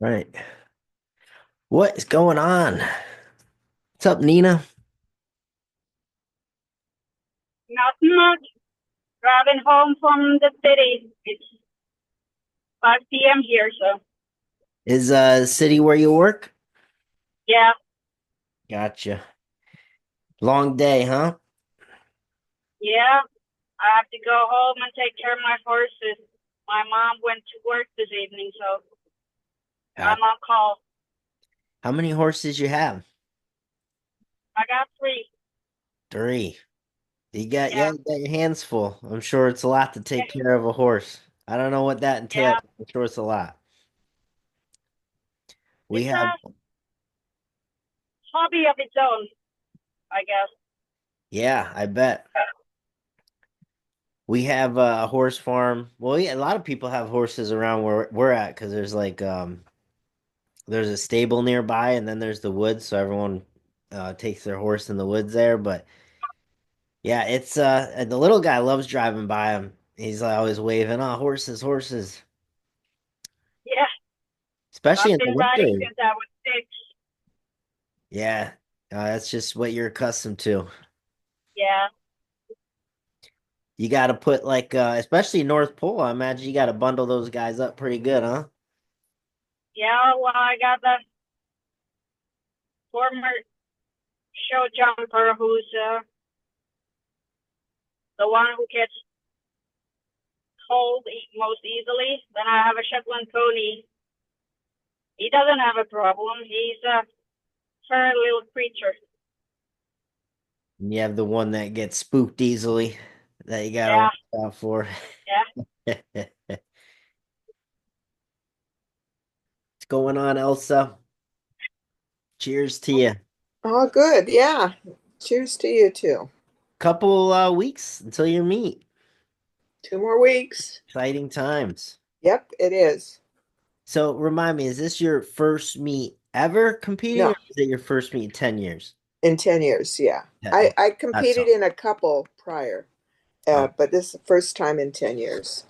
Right. What is going on? What's up, Nina? Nothing much. Driving home from the city. It's 5 p.m. here, so Is city where you work? yeah, Gotcha. Long day, huh? yeah. I have to go home and take care of my horses. My mom went to work this evening, so Got I'm on call. How many horses you have? I got three. Three. Yeah, Yeah, you got your hands full. I'm sure it's a lot to yeah, take care of a horse. I don't know what that entails. yeah. I'm sure it's a lot. We It's a have, hobby of its own, I guess. yeah, I bet. We have a horse farm. Well, yeah, a lot of people have horses around where we're at because there's like there's a stable nearby and then there's the woods, so everyone takes their horse in the woods there. But yeah, it's the little guy loves driving by him. He's like, always waving, oh, horses, horses. Yeah, Especially I've in the been riding winter. since I was 6. Yeah, that's just what you're accustomed to. Yeah, You got to put like, especially North Pole. I imagine you got to bundle those guys up pretty good, huh? yeah. Well, I got the former show jumper who's the one who gets cold most easily. Then I have a Shetland pony. He doesn't have a problem. He's a furry little creature. And you have the one that gets spooked easily that you got to Yeah, watch out for. yeah. What's going on, Elsa? Cheers to you. Oh, good. Yeah. Cheers to you too. Couple weeks until you meet. 2 more weeks. Exciting times. Yep, it is. So remind me, is this your first meet ever competing, or No, is it your first meet in 10 years? in 10 years. Yeah. Yeah, I, okay. I That's competed all. in a couple prior, Oh, but this is the first time in 10 years.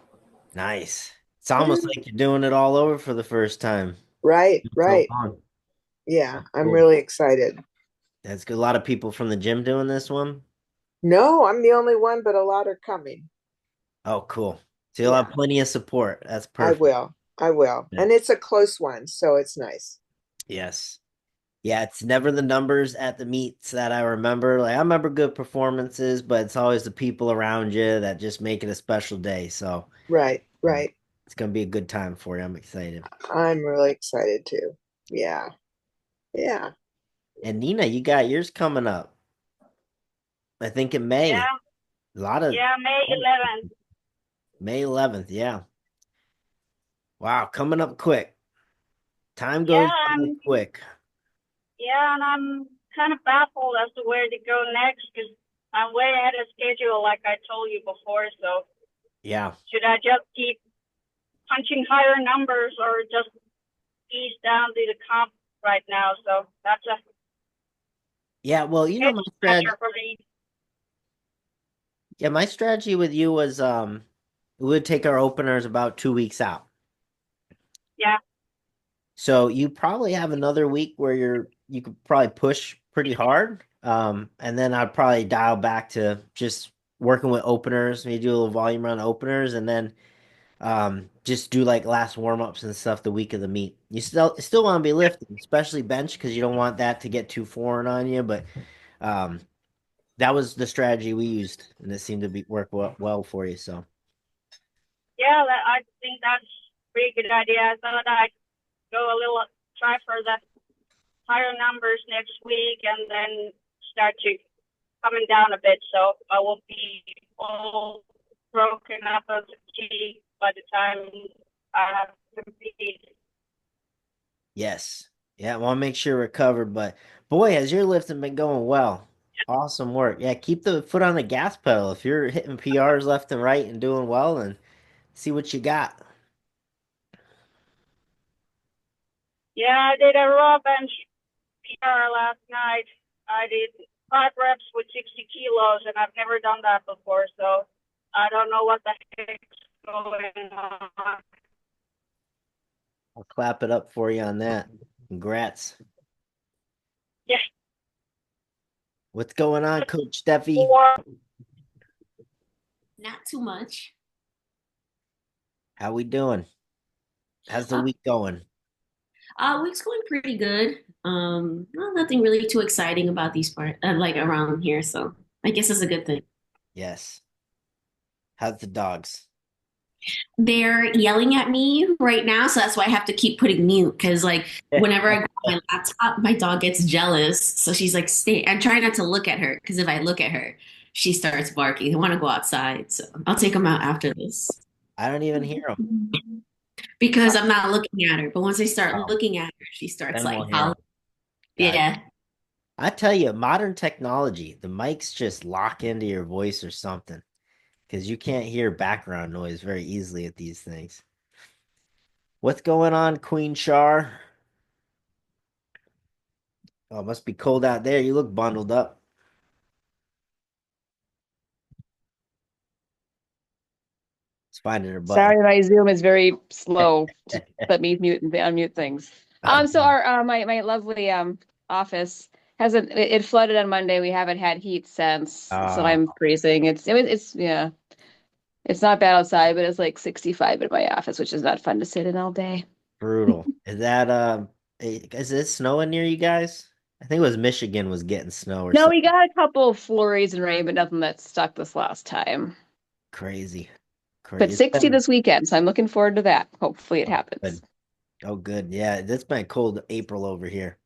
nice. It's almost Yeah. like you're doing it all over for the first time. Right, So right. long. Yeah, That's I'm cool. really excited. That's good. A lot of people from the gym doing this one. No, I'm the only one, but a lot are coming. Oh, cool. So you'll have Yeah, plenty of support. That's I perfect. will. I will. Yeah. And it's a close one, so it's nice. Yes. Yeah, it's never the numbers at the meets that I remember. Like I remember good performances, but it's always the people around you that just make it a special day. So Right, um, right. it's gonna be a good time for you. I'm excited. I'm really excited too. Yeah, yeah. And Nina, you got yours coming up. I think in May. Yeah, A lot of yeah, May 11th. May 11th. Yeah. Wow, coming up quick. Time Yeah, goes by quick. yeah, and I'm kind of baffled as to where to go next because I'm way ahead of schedule, like I told you before. So Yeah. should I just keep punching higher numbers or just ease down to the comp right now? So that's a Yeah, well, head my strategy. scratcher for me. Yeah, my strategy with you was we would take our openers about 2 weeks out. Yeah, So you probably have another week where you could probably push pretty hard. And then I'd probably dial back to just working with openers, maybe do a little volume around openers, and then just do like last warm-ups and stuff the week of the meet. You still want to be lifting, especially bench, because you don't want that to get too foreign on you. But um that was the strategy we used, and it seemed to be work well for you. So yeah, I think that's a pretty good idea. I thought I'd go a little try for the higher numbers next week and then start to coming down a bit, so I won't be all broken up as a key by the time I have to compete. yes, yeah, I want to make sure we're covered. But boy, has your lifting been going well. Awesome work. Yeah, keep the foot on the gas pedal. If you're hitting PRs left and right and doing well, and see what you got. Yeah, I did a raw bench PR last night. I did 5 reps with 60 kilos, and I've never done that before, so I don't know what the heck's going on. I'll clap it up for you on that. Congrats. Yeah. What's going on, Coach Steffi? Or Not too much. How we doing? How's the Uh, week going? week's going pretty good. Well, nothing really too exciting about these part, like around here. So I guess it's a good thing. Yes. How's the dogs? They're yelling at me right now, so that's why I have to keep putting mute. Because like whenever I go on my laptop, my dog gets jealous. So she's like, "Stay." I'm trying not to look at her because if I look at her, she starts barking. They want to go outside, so I'll take them out after this. I don't even hear them. Because I'm not looking at her. But once I start Oh, looking at her, she starts then we'll like hear howling. them. God, Yeah. I tell you, modern technology, the mics just lock into your voice or something because you can't hear background noise very easily at these things. What's going on, Queen Char? Oh, it must be cold out there. You look bundled up. It's finding her button. Sorry, my Zoom is very slow to let me mute and unmute things. So our my lovely office hasn't it flooded on Monday. We haven't had heat since, so Uh, I'm freezing. It's yeah, it's not bad outside, but it's like 65 in my office, which is not fun to sit in all day. brutal. Is that is it snowing near you guys? I think it was Michigan was getting snow or No, we something got a couple of flurries and rain, but nothing that stuck this last time. crazy. But Crazy. It's 60 been this weekend, so I'm looking forward to that. Hopefully it good. happens. Oh, good. Yeah, it's been cold April over here.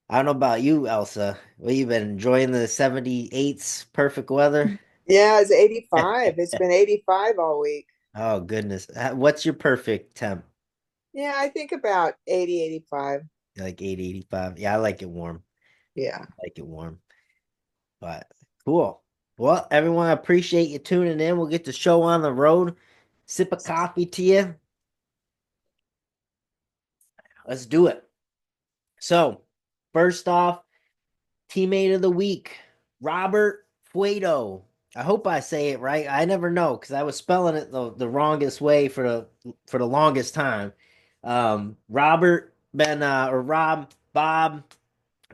I don't know about you, Elsa. Well, you've been enjoying the 78's perfect weather. Yeah, it's 85. It's been 85 all week. Oh, goodness. What's your perfect temp? Yeah, I think about 80, 85. Like 80, 85. Yeah, I like it warm. Yeah. I like it warm. But cool. Well, everyone, I appreciate you tuning in. We'll get the show on the road. Sip a coffee to you. Let's do it. So, first off, teammate of the week, Robert Fuedo. I hope I say it right. I never know because I was spelling it the wrongest way for the longest time. Robert Ben or Rob Bob,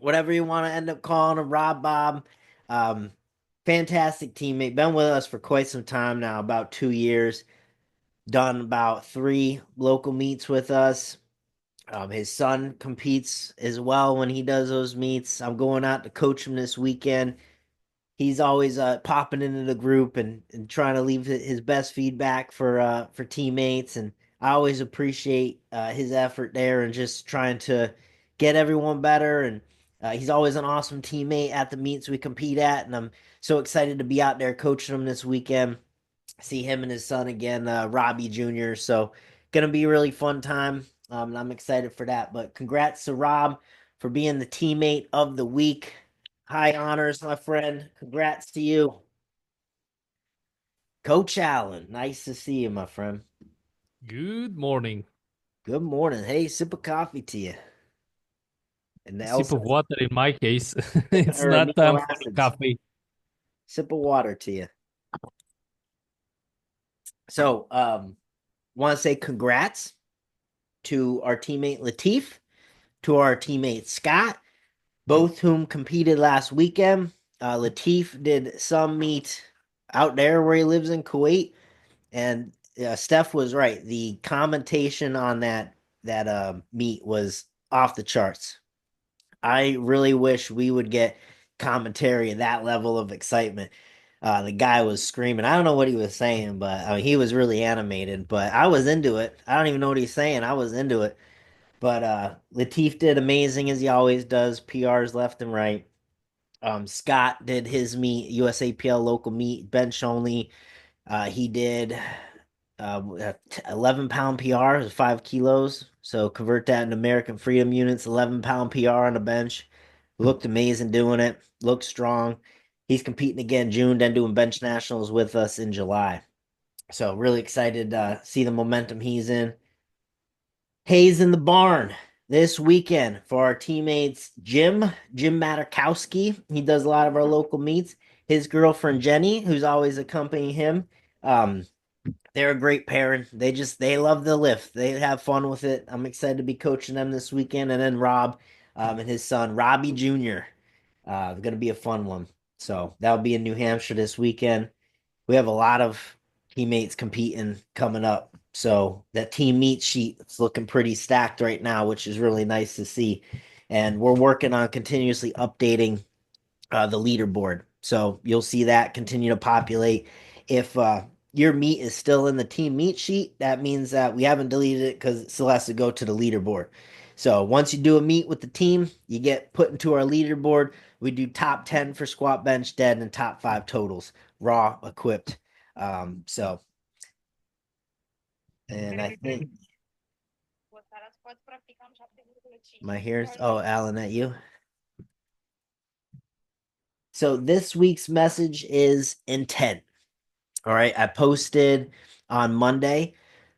whatever you want to end up calling him, Rob Bob. Um, Fantastic teammate. Been with us for quite some time now, about 2 years. Done about 3 local meets with us. His son competes as well when he does those meets. I'm going out to coach him this weekend. He's always popping into the group and trying to leave his best feedback for teammates, and I always appreciate his effort there and just trying to get everyone better. And he's always an awesome teammate at the meets we compete at, and I'm so excited to be out there coaching him this weekend. See him and his son again, Robbie Jr. So gonna be a really fun time. And I'm excited for that. But congrats to Rob for being the teammate of the week. High honors, my friend. Congrats to you. Coach Allen, nice to see you, my friend. Good morning. Good morning. Hey, sip of coffee to you. And Sip Elsa, of water in my case. sipping It's her not amino time for the acids. coffee. Sip of water to you. So, want to say congrats to our teammate Latif, to our teammate Scott, both whom competed last weekend. Latif did some meet out there where he lives in Kuwait, and Steph was right. The commentation on that meet was off the charts. I really wish we would get commentary at that level of excitement. The guy was screaming. I don't know what he was saying, but I mean, he was really animated. But I was into it. I don't even know what he's saying. I was into it. But Latif did amazing as he always does. PRs left and right. Scott did his meet, USAPL local meet, bench only. He did 11-pound PR, is 5 kilos. So convert that into American Freedom Units, 11-pound PR on the bench. Looked amazing doing it. Looked strong. He's competing again June, then doing bench nationals with us in July. So really excited to see the momentum he's in. Hayes in the barn this weekend for our teammates Jim Matakowski. He does a lot of our local meets. His girlfriend Jenny, who's always accompanying him. Um, They're a great pairing. They love the lift. They have fun with it. I'm excited to be coaching them this weekend. And then Rob, and his son Robbie Jr. Going to be a fun one. So that'll be in New Hampshire this weekend. We have a lot of teammates competing coming up. So that team meet sheet is looking pretty stacked right now, which is really nice to see. And we're working on continuously updating the leaderboard. So you'll see that continue to populate. If your meet is still in the team meet sheet, that means that we haven't deleted it because it still has to go to the leaderboard. So once you do a meet with the team, you get put into our leaderboard. We do top 10 for squat, bench, dead, and top 5 totals, raw, equipped. So, and I think my here's, oh, Alan, that you? So this week's message is intent. All right. I posted on Monday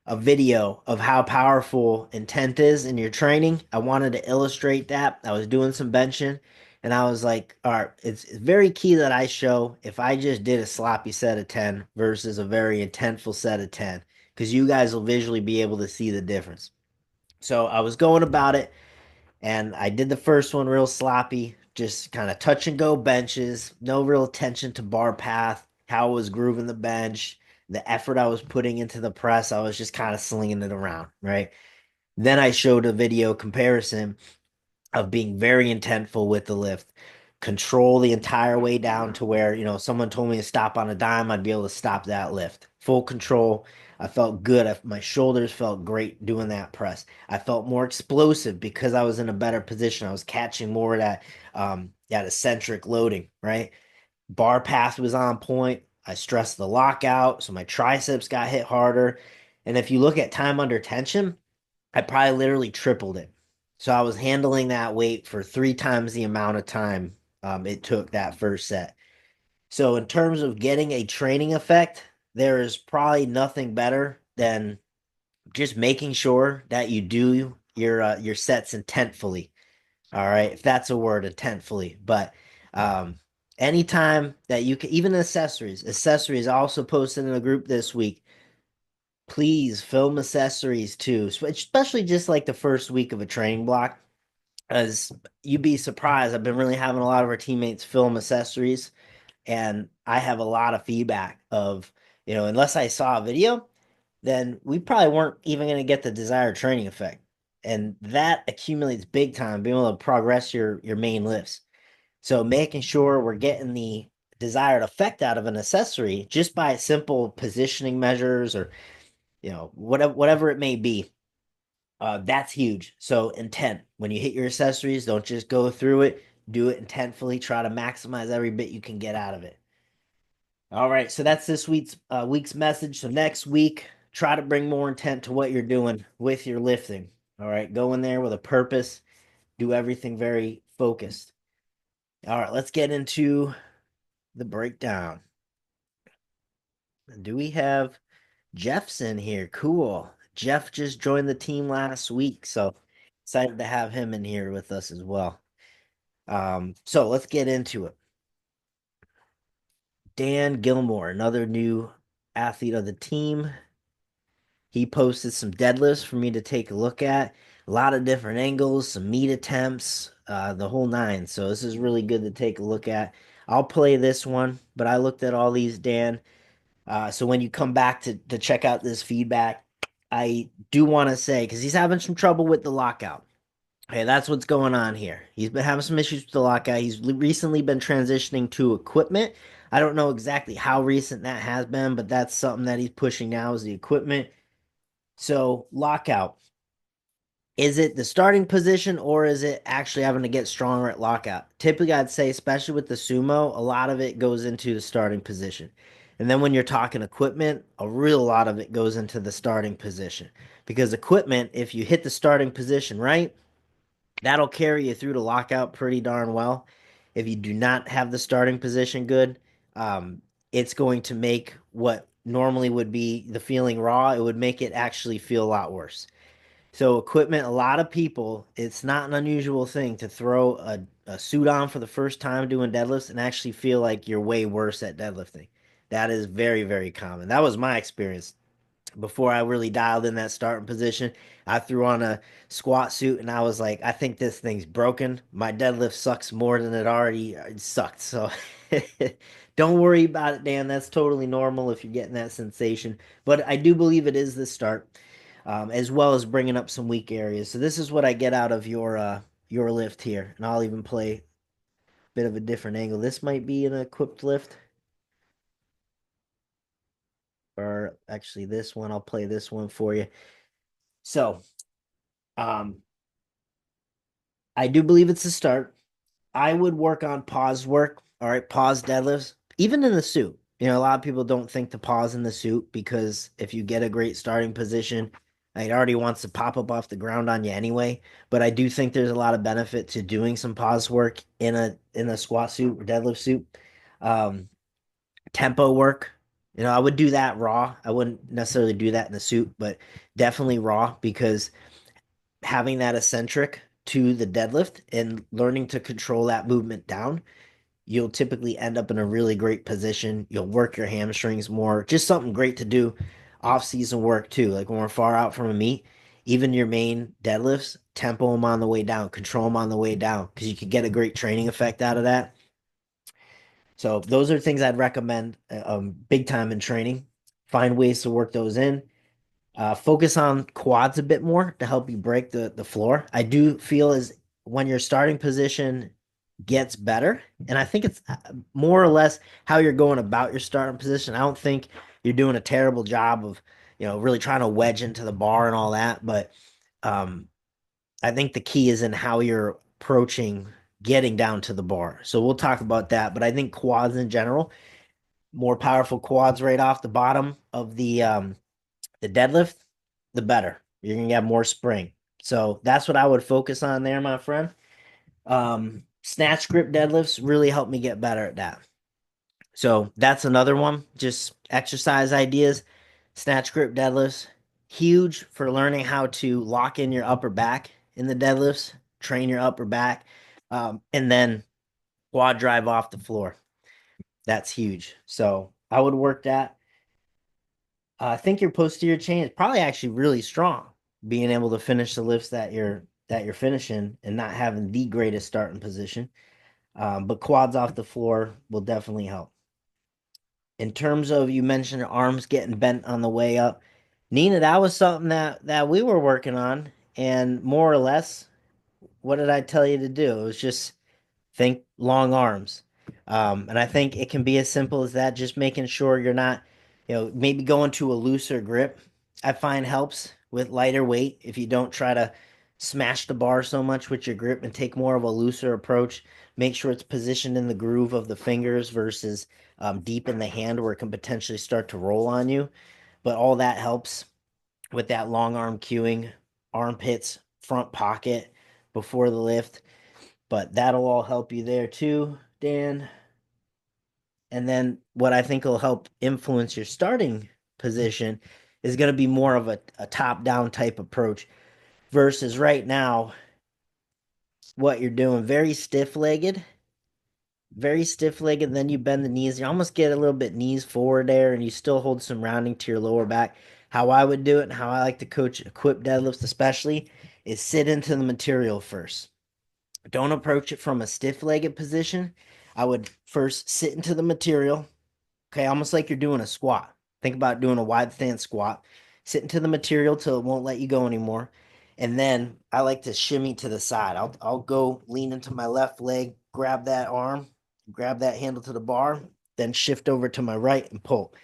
a video of how powerful intent is in your training. I wanted to illustrate that. I was doing some benching and I was like, all right, it's very key that I show if I just did a sloppy set of 10 versus a very intentful set of 10, because you guys will visually be able to see the difference. So I was going about it and I did the first one real sloppy, just kind of touch and go benches, no real attention to bar path, how I was grooving the bench, the effort I was putting into the press. I was just kind of slinging it around, right? Then I showed a video comparison of being very intentful with the lift, control the entire way down to where, someone told me to stop on a dime, I'd be able to stop that lift. Full control. I felt good. My shoulders felt great doing that press. I felt more explosive because I was in a better position. I was catching more of that eccentric loading, right? Bar path was on point. I stressed the lockout, so my triceps got hit harder. And if you look at time under tension, I probably literally tripled it. So I was handling that weight for 3 times the amount of time it took that first set. So in terms of getting a training effect, there is probably nothing better than just making sure that you do your sets intentfully. All right, if that's a word, intentfully. But um, anytime that you can, even accessories I also posted in a group this week. Please film accessories too, especially just like the first week of a training block. As you'd be surprised, I've been really having a lot of our teammates film accessories, and I have a lot of feedback of, unless I saw a video, then we probably weren't even going to get the desired training effect. And that accumulates big time, being able to progress your main lifts. So making sure we're getting the desired effect out of an accessory just by simple positioning measures or whatever it may be. That's huge. So intent. When you hit your accessories, don't just go through it. Do it intentfully. Try to maximize every bit you can get out of it. All right. So that's this week's message. So next week, try to bring more intent to what you're doing with your lifting. All right. Go in there with a purpose. Do everything very focused. All right. Let's get into the breakdown. Do we have Jeff's in here? Cool. Jeff just joined the team last week, so excited to have him in here with us as well. So let's get into it. Dan Gilmore, another new athlete of the team. He posted some deadlifts for me to take a look at. A lot of different angles, some meet attempts, the whole nine. So this is really good to take a look at. I'll play this one, but I looked at all these, Dan. So when you come back to check out this feedback, I do want to say, because he's having some trouble with the lockout. Okay, that's what's going on here. He's been having some issues with the lockout. He's recently been transitioning to equipment. I don't know exactly how recent that has been, but that's something that he's pushing now is the equipment. So lockout. Is it the starting position or is it actually having to get stronger at lockout? Typically, I'd say, especially with the sumo, a lot of it goes into the starting position. And then when you're talking equipment, a real lot of it goes into the starting position. Because equipment, if you hit the starting position right, that'll carry you through the lockout pretty darn well. If you do not have the starting position good, it's going to make what normally would be the feeling raw, it would make it actually feel a lot worse. So equipment, a lot of people, it's not an unusual thing to throw a suit on for the first time doing deadlifts and actually feel like you're way worse at deadlifting. That is very, very common. That was my experience. before I really dialed in that starting position. I threw on a squat suit and I was like, I think this thing's broken. My deadlift sucks more than it already sucked. So don't worry about it, Dan. That's totally normal if you're getting that sensation. But I do believe it is the start, as well as bringing up some weak areas. So this is what I get out of your lift here, and I'll even play a bit of a different angle. This might be an equipped lift, or actually this one. I'll play this one for you. So, um, I do believe it's a start. I would work on pause work. All right, pause deadlifts, even in the suit. You know, a lot of people don't think to pause in the suit because if you get a great starting position, it already wants to pop up off the ground on you anyway. But I do think there's a lot of benefit to doing some pause work in a squat suit or deadlift suit. Um, Tempo work, you know, I would do that raw. I wouldn't necessarily do that in the suit, but definitely raw because having that eccentric to the deadlift and learning to control that movement down, you'll typically end up in a really great position. You'll work your hamstrings more. Just something great to do off season work too. Like when we're far out from a meet, even your main deadlifts, tempo them on the way down, control them on the way down because you could get a great training effect out of that. So those are things I'd recommend big time in training. Find ways to work those in. Focus on quads a bit more to help you break the floor. I do feel as when your starting position gets better, and I think it's more or less how you're going about your starting position. I don't think you're doing a terrible job of, you know, really trying to wedge into the bar and all that, but um, I think the key is in how you're approaching getting down to the bar. So we'll talk about that, but I think quads in general, more powerful quads right off the bottom of the deadlift, the better. You're gonna get more spring. So that's what I would focus on there, my friend. Snatch grip deadlifts really help me get better at that. So that's another one. Just exercise ideas. Snatch grip deadlifts, huge for learning how to lock in your upper back in the deadlifts, train your upper back, and then quad drive off the floor. That's huge. So I would work that. I think your posterior chain is probably actually really strong, being able to finish the lifts that you're finishing and not having the greatest starting position. But quads off the floor will definitely help. In terms of you mentioned arms getting bent on the way up, Nina, that was something that we were working on, and more or less, what did I tell you to do? It was just think long arms. And I think it can be as simple as that, just making sure you're not, you know, maybe going to a looser grip. I find helps with lighter weight if you don't try to smash the bar so much with your grip and take more of a looser approach. Make sure it's positioned in the groove of the fingers versus deep in the hand where it can potentially start to roll on you. But all that helps with that long arm cueing, armpits, front pocket before the lift, but that'll all help you there too, Dan. And then what I think will help influence your starting position is going to be more of a top down type approach versus right now, what you're doing very stiff legged. Then you bend the knees. You almost get a little bit knees forward there, and you still hold some rounding to your lower back. How I would do it and how I like to coach equip deadlifts, especially, is sit into the material first. Don't approach it from a stiff legged position. I would first sit into the material. Okay, almost like you're doing a squat. Think about doing a wide stance squat. Sit into the material till it won't let you go anymore. And then I like to shimmy to the side. I'll go lean into my left leg, grab that arm, grab that handle to the bar, then shift over to my right and pull.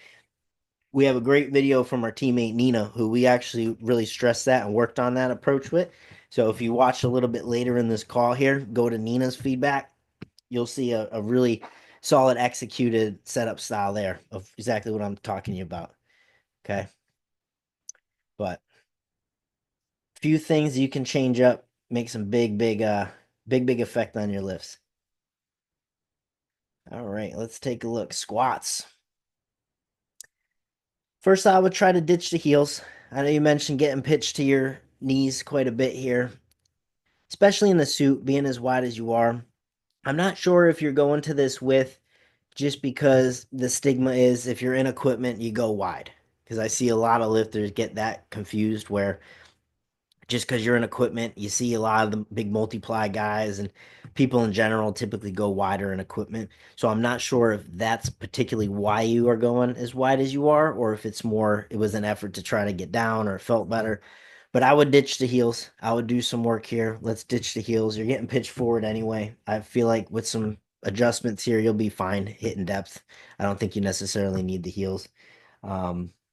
We have a great video from our teammate Nina, who we actually really stressed that and worked on that approach with. So if you watch a little bit later in this call here, go to Nina's feedback. You'll see a really solid executed setup style there of exactly what I'm talking to you about. Okay. But a few things you can change up, make some big effect on your lifts. All right, let's take a look. Squats. First, I would try to ditch the heels. I know you mentioned getting pitched to your knees quite a bit here, especially in the suit, being as wide as you are. I'm not sure if you're going to this with just because the stigma is if you're in equipment, you go wide. because I see a lot of lifters get that confused where just because you're in equipment, you see a lot of the big multiply guys and people in general typically go wider in equipment. So I'm not sure if that's particularly why you are going as wide as you are, or if it's more, it was an effort to try to get down or it felt better. But I would ditch the heels. I would do some work here. Let's ditch the heels. You're getting pitched forward anyway. I feel like with some adjustments here, you'll be fine hitting depth. I don't think you necessarily need the heels.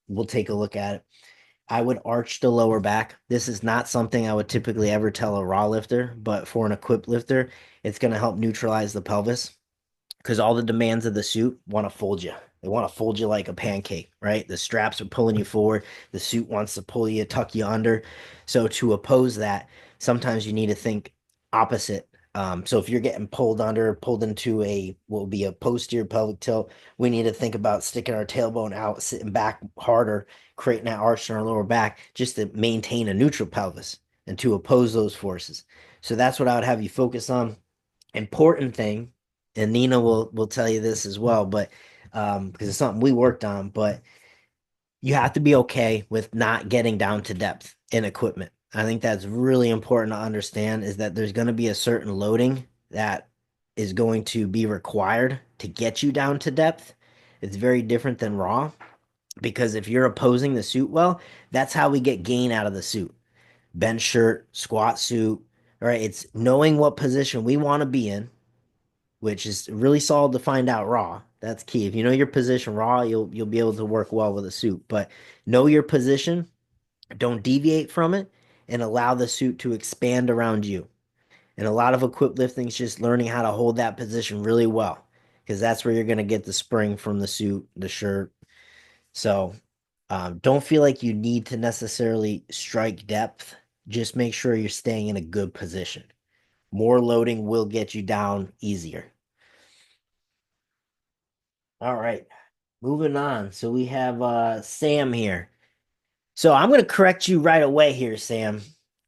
We'll take a look at it. I would arch the lower back. This is not something I would typically ever tell a raw lifter, but for an equipped lifter, it's going to help neutralize the pelvis because all the demands of the suit want to fold you. They want to fold you like a pancake, right? The straps are pulling you forward. The suit wants to pull you, tuck you under. So to oppose that, sometimes you need to think opposite. So if you're getting pulled under, pulled into a what will be a posterior pelvic tilt, we need to think about sticking our tailbone out, sitting back harder, creating that arch in our lower back, just to maintain a neutral pelvis and to oppose those forces. So that's what I would have you focus on. Important thing, and Nina will tell you this as well, but because it's something we worked on, but you have to be okay with not getting down to depth in equipment. I think that's really important to understand is that there's going to be a certain loading that is going to be required to get you down to depth. It's very different than raw because if you're opposing the suit well, that's how we get gain out of the suit. Bench shirt, squat suit, right? It's knowing what position we want to be in, which is really solid to find out raw. That's key. If you know your position raw, you'll be able to work well with a suit. But know your position, don't deviate from it, and allow the suit to expand around you. And a lot of equipped lifting is just learning how to hold that position really well, because that's where you're going to get the spring from the suit, the shirt. So don't feel like you need to necessarily strike depth. Just make sure you're staying in a good position. More loading will get you down easier. All right. Moving on. So we have Sam here. So I'm going to correct you right away here, Sam.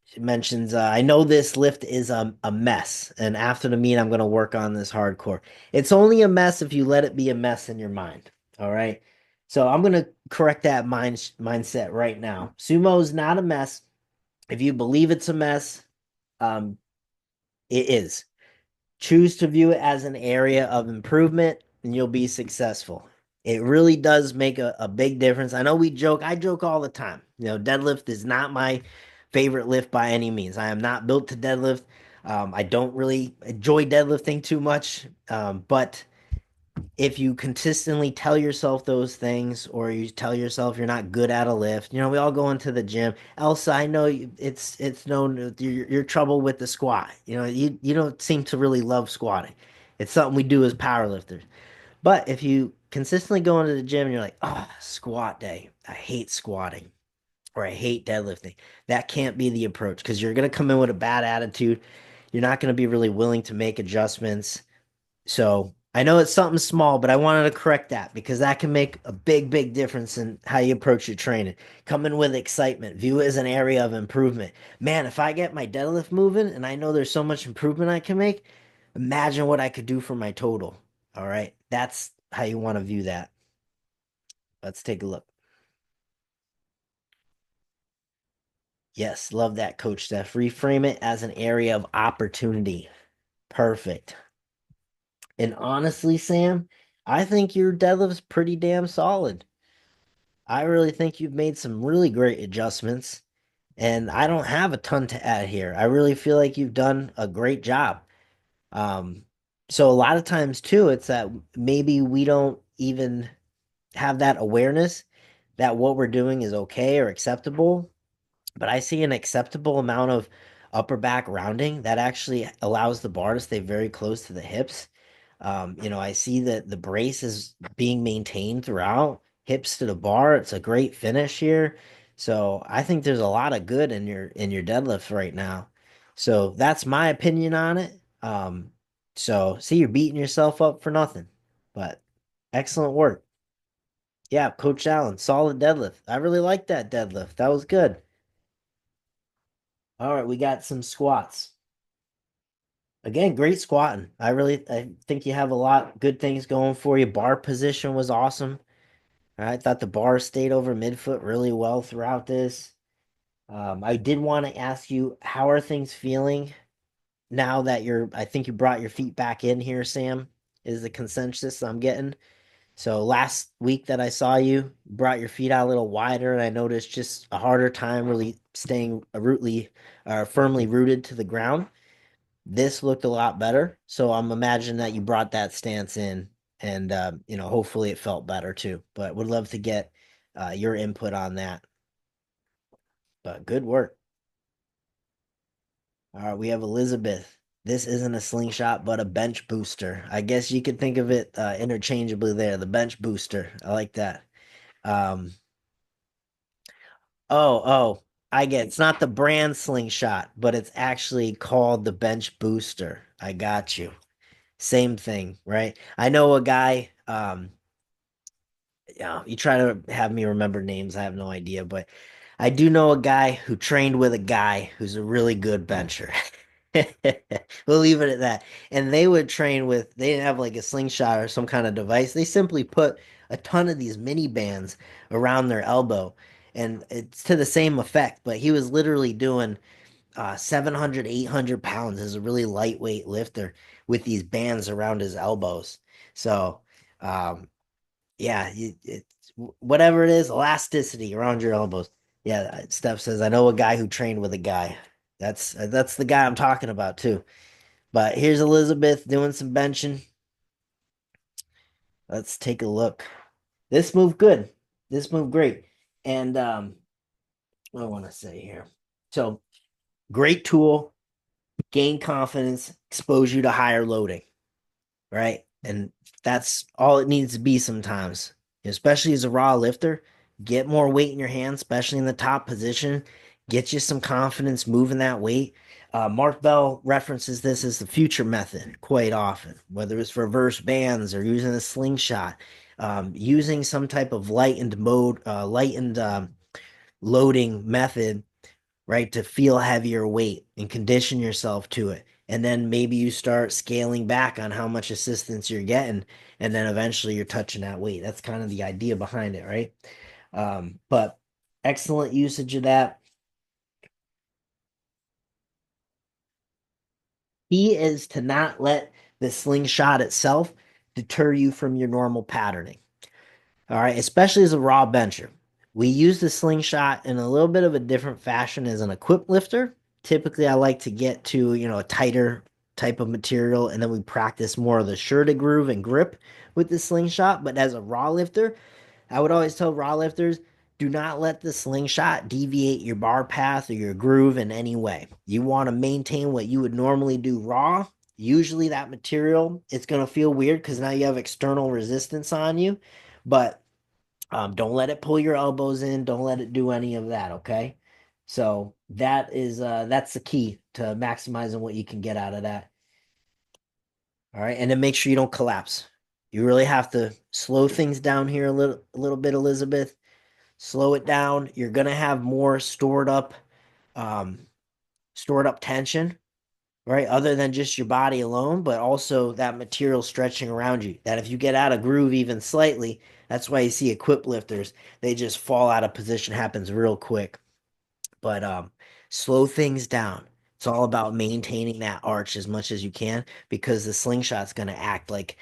She mentions, I know this lift is a mess, and after the meet, I'm going to work on this hardcore. It's only a mess if you let it be a mess in your mind. All right. So I'm going to correct that mindset right now. Sumo is not a mess. If you believe it's a mess, um, it is. Choose to view it as an area of improvement and you'll be successful. It really does make a big difference. I know I joke all the time. Deadlift is not my favorite lift by any means. I am not built to deadlift. I don't really enjoy deadlifting too much. But if you consistently tell yourself those things or you tell yourself you're not good at a lift, we all go into the gym. Elsa, I know it's known your trouble with the squat. You don't seem to really love squatting. It's something we do as powerlifters. But if you consistently go into the gym and you're like, oh, squat day, I hate squatting or I hate deadlifting, that can't be the approach because you're going to come in with a bad attitude. You're not going to be really willing to make adjustments. So I know it's something small, but I wanted to correct that because that can make a big, big difference in how you approach your training. Come in with excitement, view it as an area of improvement. Man, if I get my deadlift moving and I know there's so much improvement I can make, imagine what I could do for my total. All right. That's how you want to view that. Let's take a look. Yes, love that, Coach Steph. Reframe it as an area of opportunity. Perfect. And honestly, Sam, I think your deadlift's pretty damn solid. I really think you've made some really great adjustments, and I don't have a ton to add here. I really feel like you've done a great job. Um, so a lot of times too, it's that maybe we don't even have that awareness that what we're doing is okay or acceptable, but I see an acceptable amount of upper back rounding that actually allows the bar to stay very close to the hips. I see that the brace is being maintained throughout, hips to the bar. It's a great finish here. So I think there's a lot of good in your deadlift right now. So that's my opinion on it. So see, you're beating yourself up for nothing, but excellent work. Yeah, Coach Allen, solid deadlift. I really like that deadlift. That was good. All right, we got some squats. Again, great squatting. I think you have a lot good things going for you. Bar position was awesome. I thought the bar stayed over midfoot really well throughout this. I did want to ask you, how are things feeling now that I think you brought your feet back in here, Sam, is the consensus I'm getting. So last week that I saw you, brought your feet out a little wider, and I noticed just a harder time really staying firmly rooted to the ground. This looked a lot better. So I'm imagining that you brought that stance in and hopefully it felt better too. But would love to get your input on that. But good work. All right, we have Elizabeth. This isn't a slingshot, but a bench booster. I guess you could think of it interchangeably there. The bench booster. I like that. Um, oh, I get it's not the brand slingshot, but it's actually called the bench booster. I got you. Same thing, right? I know a guy, yeah, you try to have me remember names, I have no idea, but I do know a guy who trained with a guy who's a really good bencher. We'll leave it at that. And they didn't have like a slingshot or some kind of device. They simply put a ton of these mini bands around their elbow, and it's to the same effect, but he was literally doing 700, 800 pounds as a really lightweight lifter with these bands around his elbows. So, um, yeah, it's whatever it is, elasticity around your elbows. Yeah, Steph says, I know a guy who trained with a guy. That's the guy I'm talking about too. But here's Elizabeth doing some benching. Let's take a look. This moved good. This moved great. And what do I want to say here? So great tool, gain confidence, expose you to higher loading, right? And that's all it needs to be sometimes, especially as a raw lifter. Get more weight in your hands, especially in the top position. Get you some confidence moving that weight. Mark Bell references this as the future method quite often, whether it's reverse bands or using a slingshot, using some type of lightened loading method, right? To feel heavier weight and condition yourself to it. And then maybe you start scaling back on how much assistance you're getting. And then eventually you're touching that weight. That's kind of the idea behind it, right? But excellent usage of that. Key is to not let the slingshot itself deter you from your normal patterning. All right, especially as a raw bencher. We use the slingshot in a little bit of a different fashion as an equip lifter. Typically, I like to get to, a tighter type of material, and then we practice more of the sure to groove and grip with the slingshot. But as a raw lifter, I would always tell raw lifters, do not let the slingshot deviate your bar path or your groove in any way. You want to maintain what you would normally do raw. Usually that material, it's going to feel weird because now you have external resistance on you, but don't let it pull your elbows in. Don't let it do any of that. Okay. So that's the key to maximizing what you can get out of that. All right. And then make sure you don't collapse. You really have to slow things down here a little bit, Elizabeth. Slow it down. You're gonna have more um, stored up tension, right? Other than just your body alone, but also that material stretching around you. That if you get out of groove even slightly, that's why you see equip lifters, they just fall out of position, happens real quick. But slow things down. It's all about maintaining that arch as much as you can because the slingshot's going to act like,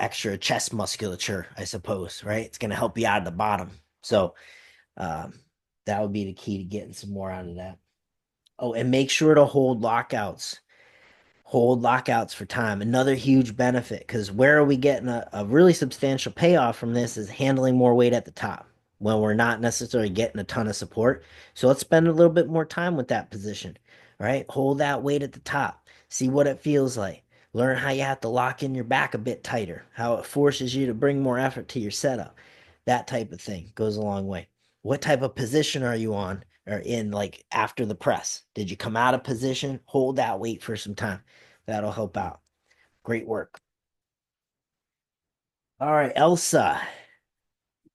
extra chest musculature, I suppose, right? It's going to help you out of the bottom. So um, that would be the key to getting some more out of that. Oh, and make sure to hold lockouts for time. Another huge benefit because where are we getting a really substantial payoff from this is handling more weight at the top when we're not necessarily getting a ton of support. So let's spend a little bit more time with that position, right? Hold that weight at the top, see what it feels like. Learn how you have to lock in your back a bit tighter, how it forces you to bring more effort to your setup. That type of thing goes a long way. What type of position are you on or in like after the press? Did you come out of position? Hold that weight for some time. That'll help out. Great work. All right, Elsa,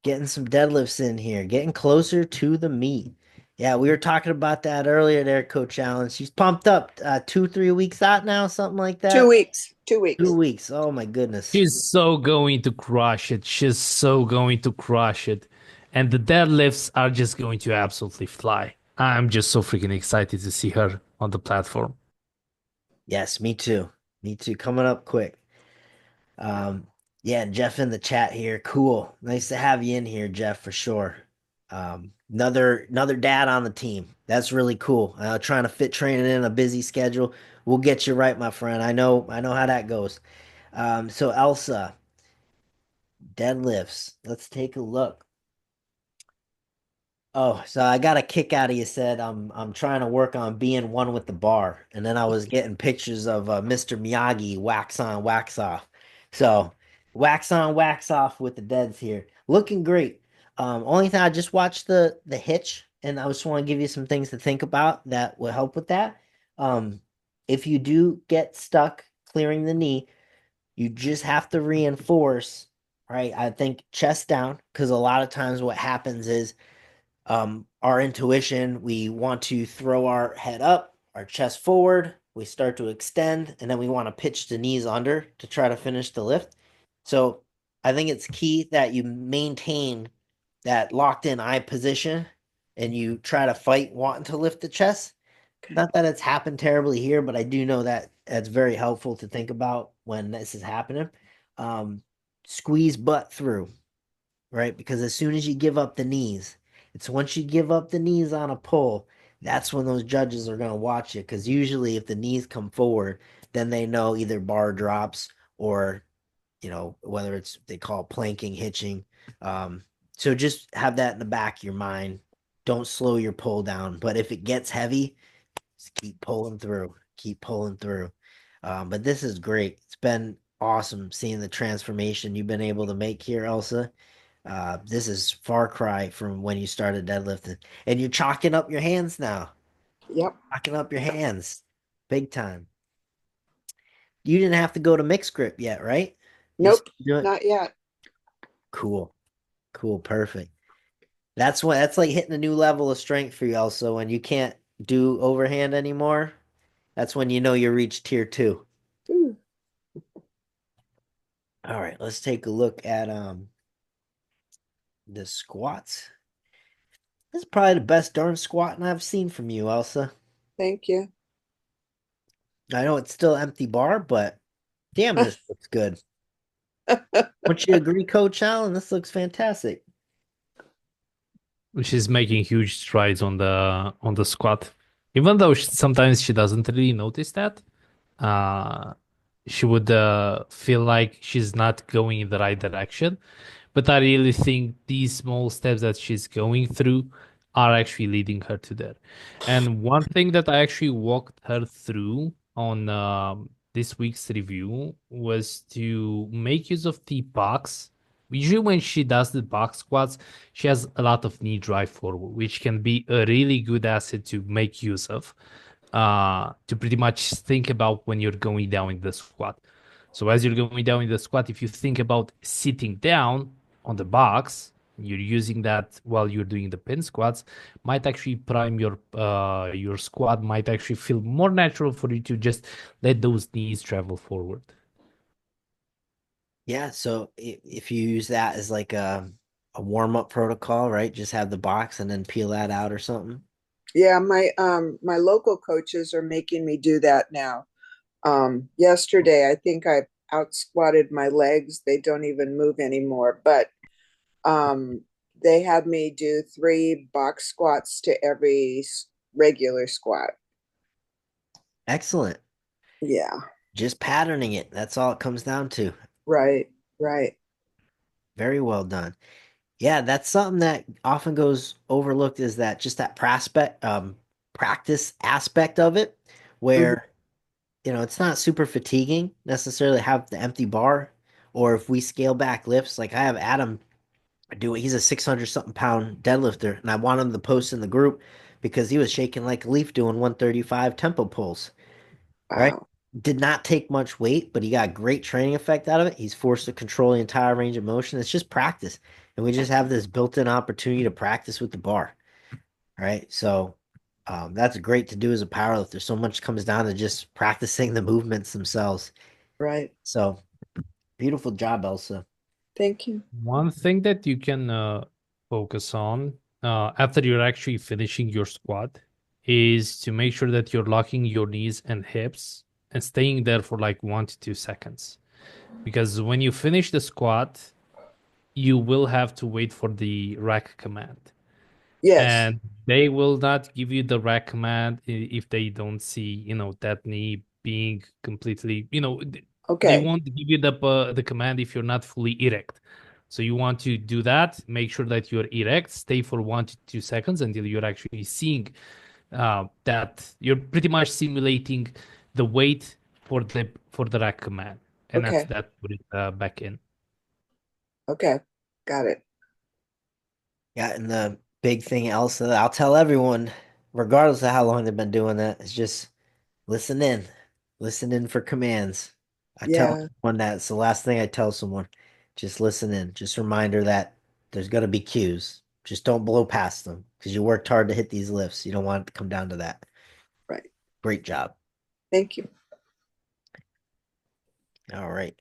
getting some deadlifts in here, getting closer to the meat. Yeah, we were talking about that earlier there, Coach Allen. She's pumped up 2, 3 weeks out now, something like Two that. weeks. 2 weeks. 2 weeks. Oh my goodness. She's so going to crush it. She's so going to crush it. And the deadlifts are just going to absolutely fly. I'm just so freaking excited to see her on the platform. Yes, me too. Me too. Coming up quick. Um, yeah, Jeff in the chat here. Cool. Nice to have you in here, Jeff, for sure. Another dad on the team. That's really cool. Trying to fit training in a busy schedule. We'll get you right, my friend. I know how that goes. So Elsa, deadlifts. Let's take a look. Oh, so I got a kick out of you said I'm trying to work on being one with the bar. And then I was getting pictures of Mr. Miyagi wax on, wax off. So wax on, wax off with the deads here. Looking great. Only thing I just watched the hitch and I just want to give you some things to think about that will help with that. Um, if you do get stuck clearing the knee, you just have to reinforce, right? I think chest down, because a lot of times what happens is our intuition, we want to throw our head up, our chest forward, we start to extend, and then we want to pitch the knees under to try to finish the lift. So I think it's key that you maintain that locked in eye position and you try to fight wanting to lift the chest. Okay. Not that it's happened terribly here, but I do know that that's very helpful to think about when this is happening. Um, Squeeze butt through, right? Because as soon as you give up the knees, it's once you give up the knees on a pull, that's when those judges are going to watch it. Because usually, if the knees come forward, then they know either bar drops or, whether it's they call it planking, hitching. So just have that in the back of your mind. Don't slow your pull down. But if it gets heavy, just keep pulling through, keep pulling through. But this is great. It's been awesome seeing the transformation you've been able to make here, Elsa. This is far cry from when you started deadlifting, and you're chalking up your hands now. Yep. Chalking up your hands, big time. You didn't have to go to mixed grip yet, right? You Nope. do it. Not yet. Cool, cool, perfect. That's like hitting a new level of strength for you. Also, when you can't do overhand anymore, that's when you know you reach tier 2. Ooh, All right, let's take a look at the squats. This is probably the best darn squatting I've seen from you, Elsa. thank you. I know it's still empty bar, but damn, this looks good. Don't you agree, Coach Allen? This looks fantastic. She's making huge strides on the squat, even though sometimes she doesn't really notice that. Uh, she would feel like she's not going in the right direction. But I really think these small steps that she's going through are actually leading her to there. And one thing that I actually walked her through on this week's review was to make use of the box. Usually, when she does the box squats, she has a lot of knee drive forward, which can be a really good asset to make use of, to pretty much think about when you're going down in the squat. So as you're going down in the squat, if you think about sitting down on the box, you're using that while you're doing the pin squats, might actually prime your squat, might actually feel more natural for you to just let those knees travel forward. Yeah, so if you use that as like a warm-up protocol, right? Just have the box and then peel that out or something. Yeah, my local coaches are making me do that now. Yesterday I think I out squatted my legs. They don't even move anymore, but um they had me do 3 box squats to every regular squat. Excellent. Yeah, Just patterning it. That's all it comes down to. right, right. Very well done. Yeah, that's something that often goes overlooked is that just that practice aspect of it, Mhm. where it's not super fatiguing necessarily have the empty bar, or if we scale back lifts, like I have Adam do it. He's a 600 something pound deadlifter, and I want him to post in the group because he was shaking like a leaf doing 135 tempo pulls, right? Wow. Did not take much weight, but he got great training effect out of it. He's forced to control the entire range of motion. It's just practice. And we just have this built-in opportunity to practice with the bar. right? So that's great to do as a powerlifter. So much comes down to just practicing the movements themselves. Right. So beautiful job, Elsa. Thank you. One thing that you can focus on after you're actually finishing your squat is to make sure that you're locking your knees and hips and staying there for like 1 to 2 seconds. Because when you finish the squat, you will have to wait for the rack command. Yes. And they will not give you the rack command if they don't see, that knee being completely, they Okay. won't give you the command if you're not fully erect. So you want to do that, make sure that you're erect, stay for 1 to 2 seconds until you're actually seeing that you're pretty much simulating the weight for the rack command. And that's Okay. that put it back in. Okay. Got it. Yeah, and the big thing, Elsa, I'll tell everyone, regardless of how long they've been doing that, is just listen in. Listen in for commands. I tell Yeah. someone that's the last thing I tell someone. Just listen in. Just a reminder that there's gonna be cues. Just don't blow past them because you worked hard to hit these lifts. You don't want it to come down to that. Right. Great job. Thank you. All right.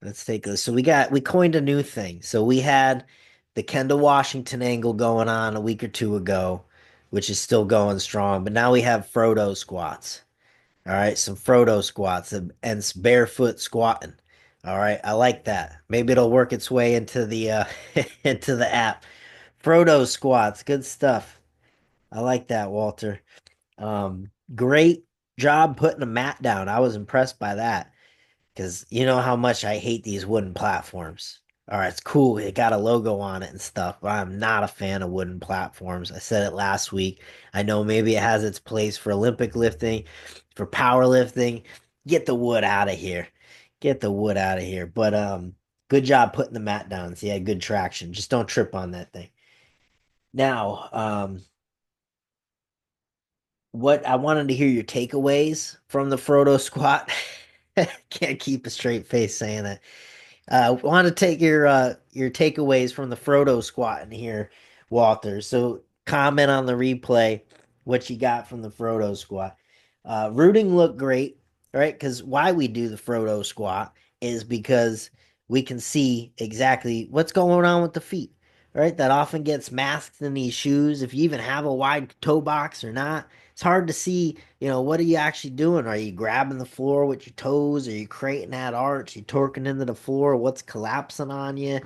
Let's take this. So we coined a new thing. So we had the Kendall Washington angle going on a week or two ago, which is still going strong. But now we have Frodo squats. All right, some Frodo squats and some barefoot squatting. All right, I like that. Maybe it'll work its way into the into the app. Frodo squats, good stuff. I like that, Walter. Great job putting a mat down. I was impressed by that because you know how much I hate these wooden platforms. All right, it's cool. It got a logo on it and stuff, but I'm not a fan of wooden platforms. I said it last week. I know maybe it has its place for Olympic lifting, for powerlifting. Get the wood out of here. Get the wood out of here. But good job putting the mat down. So you had good traction. Just don't trip on that thing. Now, what I wanted to hear your takeaways from the Frodo squat. Can't keep a straight face saying that. Want to take your takeaways from the Frodo squat in here, Walter. So comment on the replay what you got from the Frodo squat. Rooting looked great, right? Because why we do the Frodo squat is because we can see exactly what's going on with the feet, right? That often gets masked in these shoes. If you even have a wide toe box or not, it's hard to see, what are you actually doing? Are you grabbing the floor with your toes? Are you creating that arch? Are you torquing into the floor? What's collapsing on you?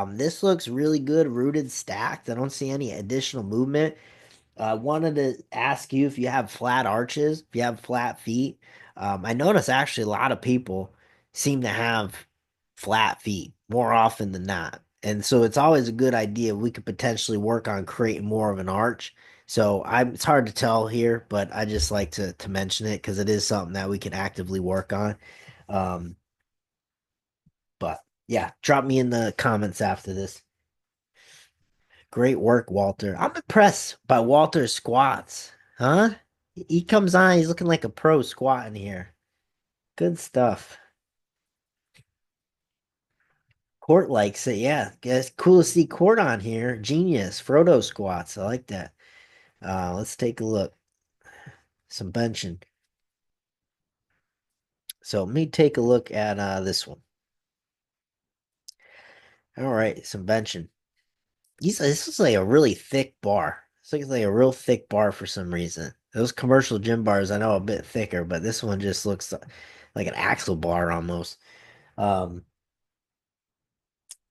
This looks really good, rooted, stacked. I don't see any additional movement. I wanted to ask you if you have flat arches, if you have flat feet. I notice actually a lot of people seem to have flat feet more often than not. And so it's always a good idea. We could potentially work on creating more of an arch. So it's hard to tell here, but I just like to mention it because it is something that we can actively work on. Um, but yeah, drop me in the comments after this. Great work, Walter. I'm impressed by Walter's squats. Huh? He comes on, he's looking like a pro squatting here. Good stuff. Court likes it, yeah. Guess cool to see Court on here. Genius. Frodo squats. I like that. Let's take a look. Some benching. So let me take a look at this one. All right, some benching. This is like a really thick bar. It's like a real thick bar for some reason. Those commercial gym bars I know are a bit thicker, but this one just looks like an axle bar almost. Um,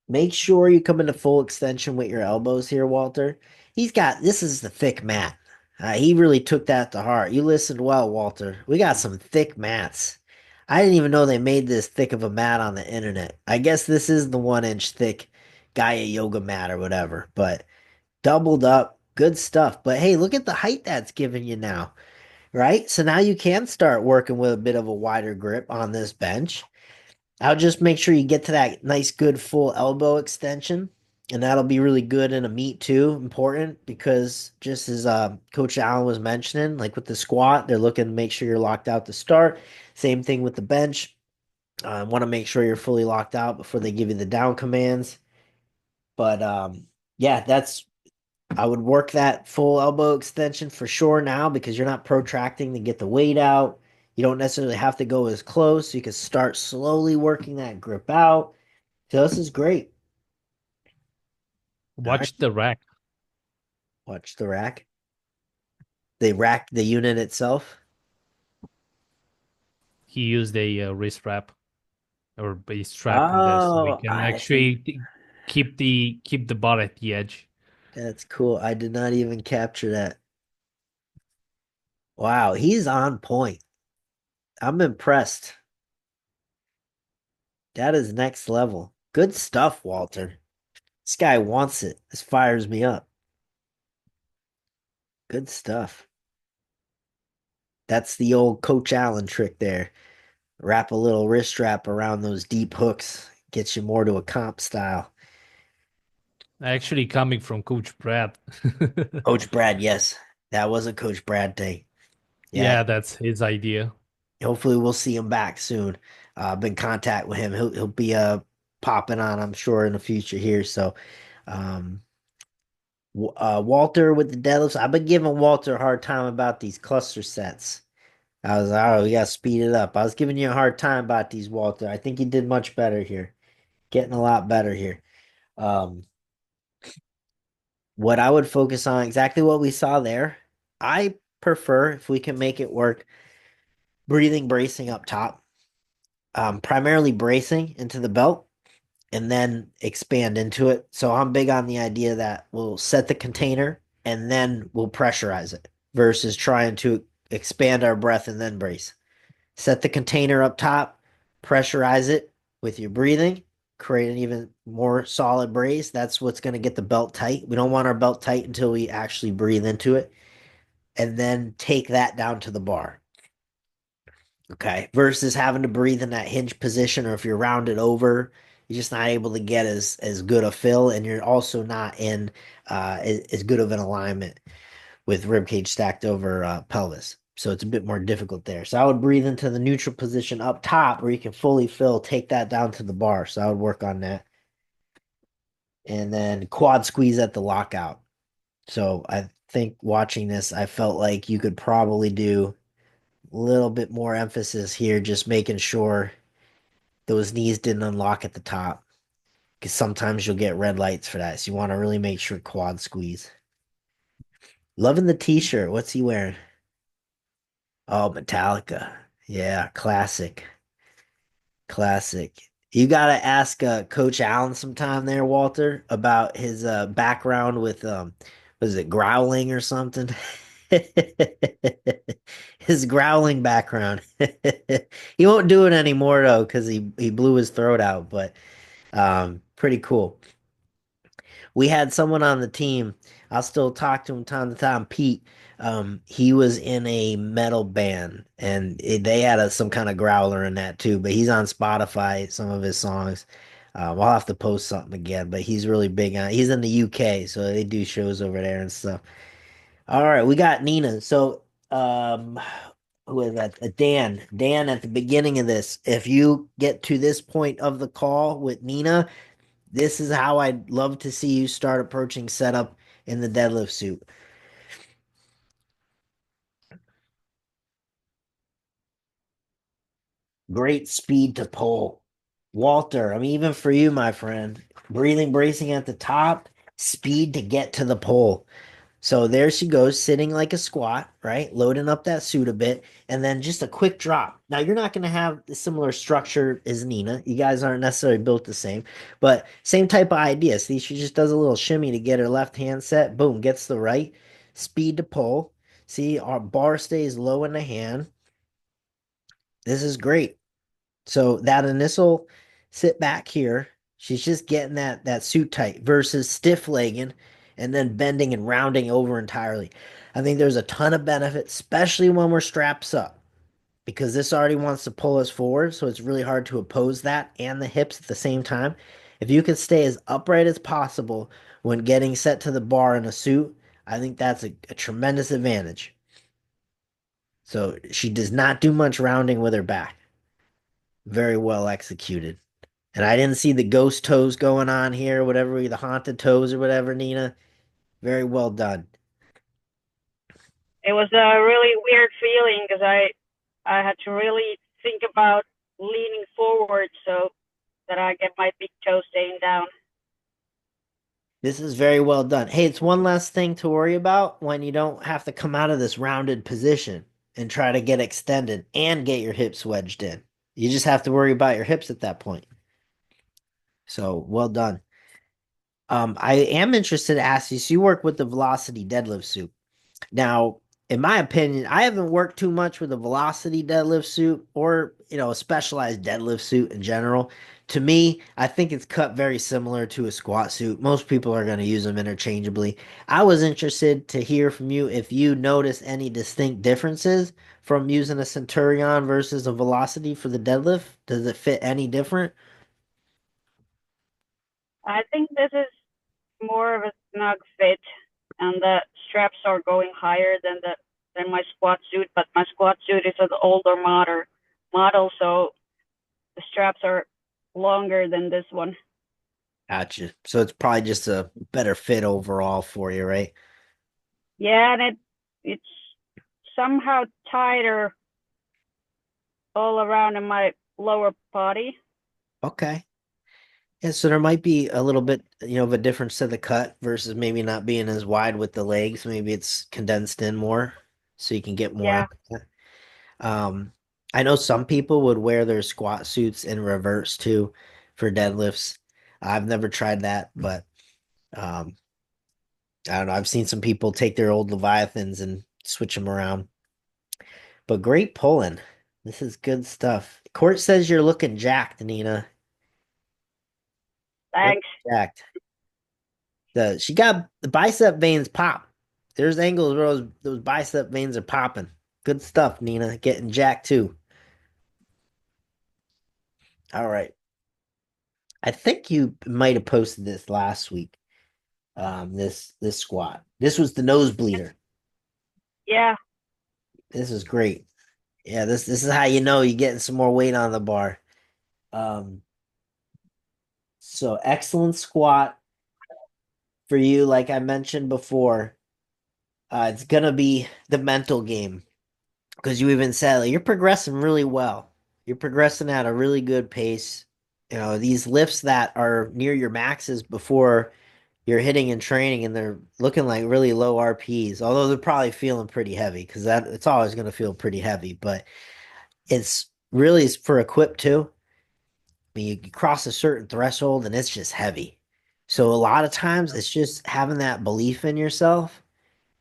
Make sure you come into full extension with your elbows here, Walter. This is the thick mat. He really took that to heart. You listened well, Walter. We got some thick mats. I didn't even know they made this thick of a mat on the internet. I guess this is the 1 inch thick Gaia yoga mat or whatever, but doubled up. Good stuff. But hey, look at the height that's giving you now, right? So now you can start working with a bit of a wider grip on this bench. I'll just make sure you get to that nice, good full elbow extension. And that'll be really good in a meet too. Important because just as Coach Allen was mentioning, like with the squat, they're looking to make sure you're locked out to start. Same thing with the bench. Want to make sure you're fully locked out before they give you the down commands. But yeah, that's I would work that full elbow extension for sure now because you're not protracting to get the weight out. You don't necessarily have to go as close. You can start slowly working that grip out. So this is great. All right, Watch the rack. watch the rack. They rack the unit itself. He used a wrist wrap or a strap in there so we Oh, can I did. actually keep the bar at the edge. That's cool. I did not even capture that. Wow, he's on point. I'm impressed. That is next level. Good stuff, Walter. This guy wants it. This fires me up. Good stuff. That's the old Coach Allen trick there. Wrap a little wrist strap around those deep hooks. Gets you more to a comp style. Actually coming from Coach Brad. Coach Brad, yes. That was a Coach Brad thing. Yeah. Yeah, that's his idea. Hopefully we'll see him back soon. Been in contact with him. He'll be popping on, I'm sure, in the future here. So um Walter with the deadlifts. I've been giving Walter a hard time about these cluster sets. I was like, oh, we gotta speed it up. I was giving you a hard time about these, Walter. I think you did much better here. Getting a lot better here. Um, what I would focus on, exactly what we saw there. I prefer, if we can make it work, breathing, bracing up top. Primarily bracing into the belt and then expand into it. So I'm big on the idea that we'll set the container and then we'll pressurize it versus trying to expand our breath and then brace. Set the container up top, pressurize it with your breathing, create an even more solid brace. That's what's going to get the belt tight. We don't want our belt tight until we actually breathe into it. And then take that down to the bar. Okay. Versus having to breathe in that hinge position, or if you're rounded over, you're just not able to get as good a fill, and you're also not in as good of an alignment with rib cage stacked over pelvis. So it's a bit more difficult there. So I would breathe into the neutral position up top where you can fully fill, take that down to the bar. So I would work on that. And then quad squeeze at the lockout. So I think watching this, I felt like you could probably do a little bit more emphasis here, just making sure those knees didn't unlock at the top. Because sometimes you'll get red lights for that. So you want to really make sure quad squeeze. Loving the t-shirt. What's he wearing? Oh, Metallica. Yeah, classic. Classic. You got to ask Coach Allen sometime there, Walter, about his background with was it growling or something? His growling background. He won't do it anymore though because he blew his throat out, but pretty cool. We had someone on the team. I'll still talk to him time to time. Pete. He was in a metal band, and they had some kind of growler in that too. But he's on Spotify. Some of his songs. I'll have to post something again. But he's really big on. He's in the UK, so they do shows over there and stuff. All right, we got Nina. So, um, who is that? Dan. Dan, at the beginning of this, if you get to this point of the call with Nina, this is how I'd love to see you start approaching setup in the deadlift suit. Great speed to pull. Walter, I mean, even for you, my friend, breathing, bracing at the top, speed to get to the pole. So there she goes, sitting like a squat, right? Loading up that suit a bit, and then just a quick drop. Now, you're not going to have the similar structure as Nina. You guys aren't necessarily built the same, but same type of idea. See, she just does a little shimmy to get her left hand set. Boom, gets the right. Speed to pull. See, our bar stays low in the hand. This is great. So that initial sit back here, she's just getting that suit tight versus stiff legging and then bending and rounding over entirely. I think there's a ton of benefit, especially when we're straps up, because this already wants to pull us forward. So it's really hard to oppose that and the hips at the same time. If you can stay as upright as possible when getting set to the bar in a suit, I think that's a tremendous advantage. So she does not do much rounding with her back. Very well executed. And I didn't see the ghost toes going on here, whatever, the haunted toes or whatever, Nina. Very well done. It was a really weird feeling because I had to really think about leaning forward so that I get my big toe staying down. This is very well done. Hey, it's one less thing to worry about when you don't have to come out of this rounded position and try to get extended and get your hips wedged in. You just have to worry about your hips at that point. So well done. I am interested to ask you, so you work with the Velocity deadlift suit. Now, in my opinion, I haven't worked too much with a velocity deadlift suit or, a specialized deadlift suit in general. To me, I think it's cut very similar to a squat suit. Most people are going to use them interchangeably. I was interested to hear from you if you notice any distinct differences from using a Centurion versus a velocity for the deadlift. Does it fit any different? I think this is more of a snug fit, and the straps are going higher than my squat suit. But my squat suit is an older model, so the straps are longer than this one. Gotcha. So it's probably just a better fit overall for you, right? Yeah, and it's somehow tighter all around in my lower body. Okay. Yeah, so there might be a little bit, of a difference to the cut versus maybe not being as wide with the legs. Maybe it's condensed in more so you can get more Yeah, out of it. I know some people would wear their squat suits in reverse too for deadlifts. I've never tried that, but um, I don't know. I've seen some people take their old Leviathans and switch them around. But great pulling. This is good stuff. Court says you're looking jacked, Nina. Look thanks. jacked. She got the bicep veins pop. There's angles where those bicep veins are popping. Good stuff, Nina. Getting jacked too. All right. I think you might have posted this last week. This squat. This was the nosebleeder. Yeah, This is great. Yeah, this is how you know you're getting some more weight on the bar. Um, so excellent squat for you, like I mentioned before. It's gonna be the mental game. Because you even said like, you're progressing really well. You're progressing at a really good pace. These lifts that are near your maxes before you're hitting and training, and they're looking like really low RPs, although they're probably feeling pretty heavy because that it's always going to feel pretty heavy, but it's really for equip too. I mean, you cross a certain threshold and it's just heavy. So a lot of times it's just having that belief in yourself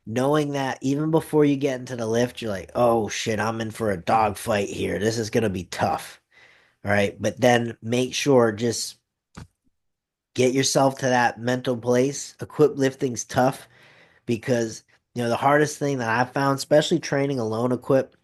knowing that even before you get into the lift, you're like, oh shit, I'm in for a dog fight here. This is gonna be tough. All right. But then make sure just get yourself to that mental place. Equip lifting's tough because the hardest thing that I've found, especially training alone equip,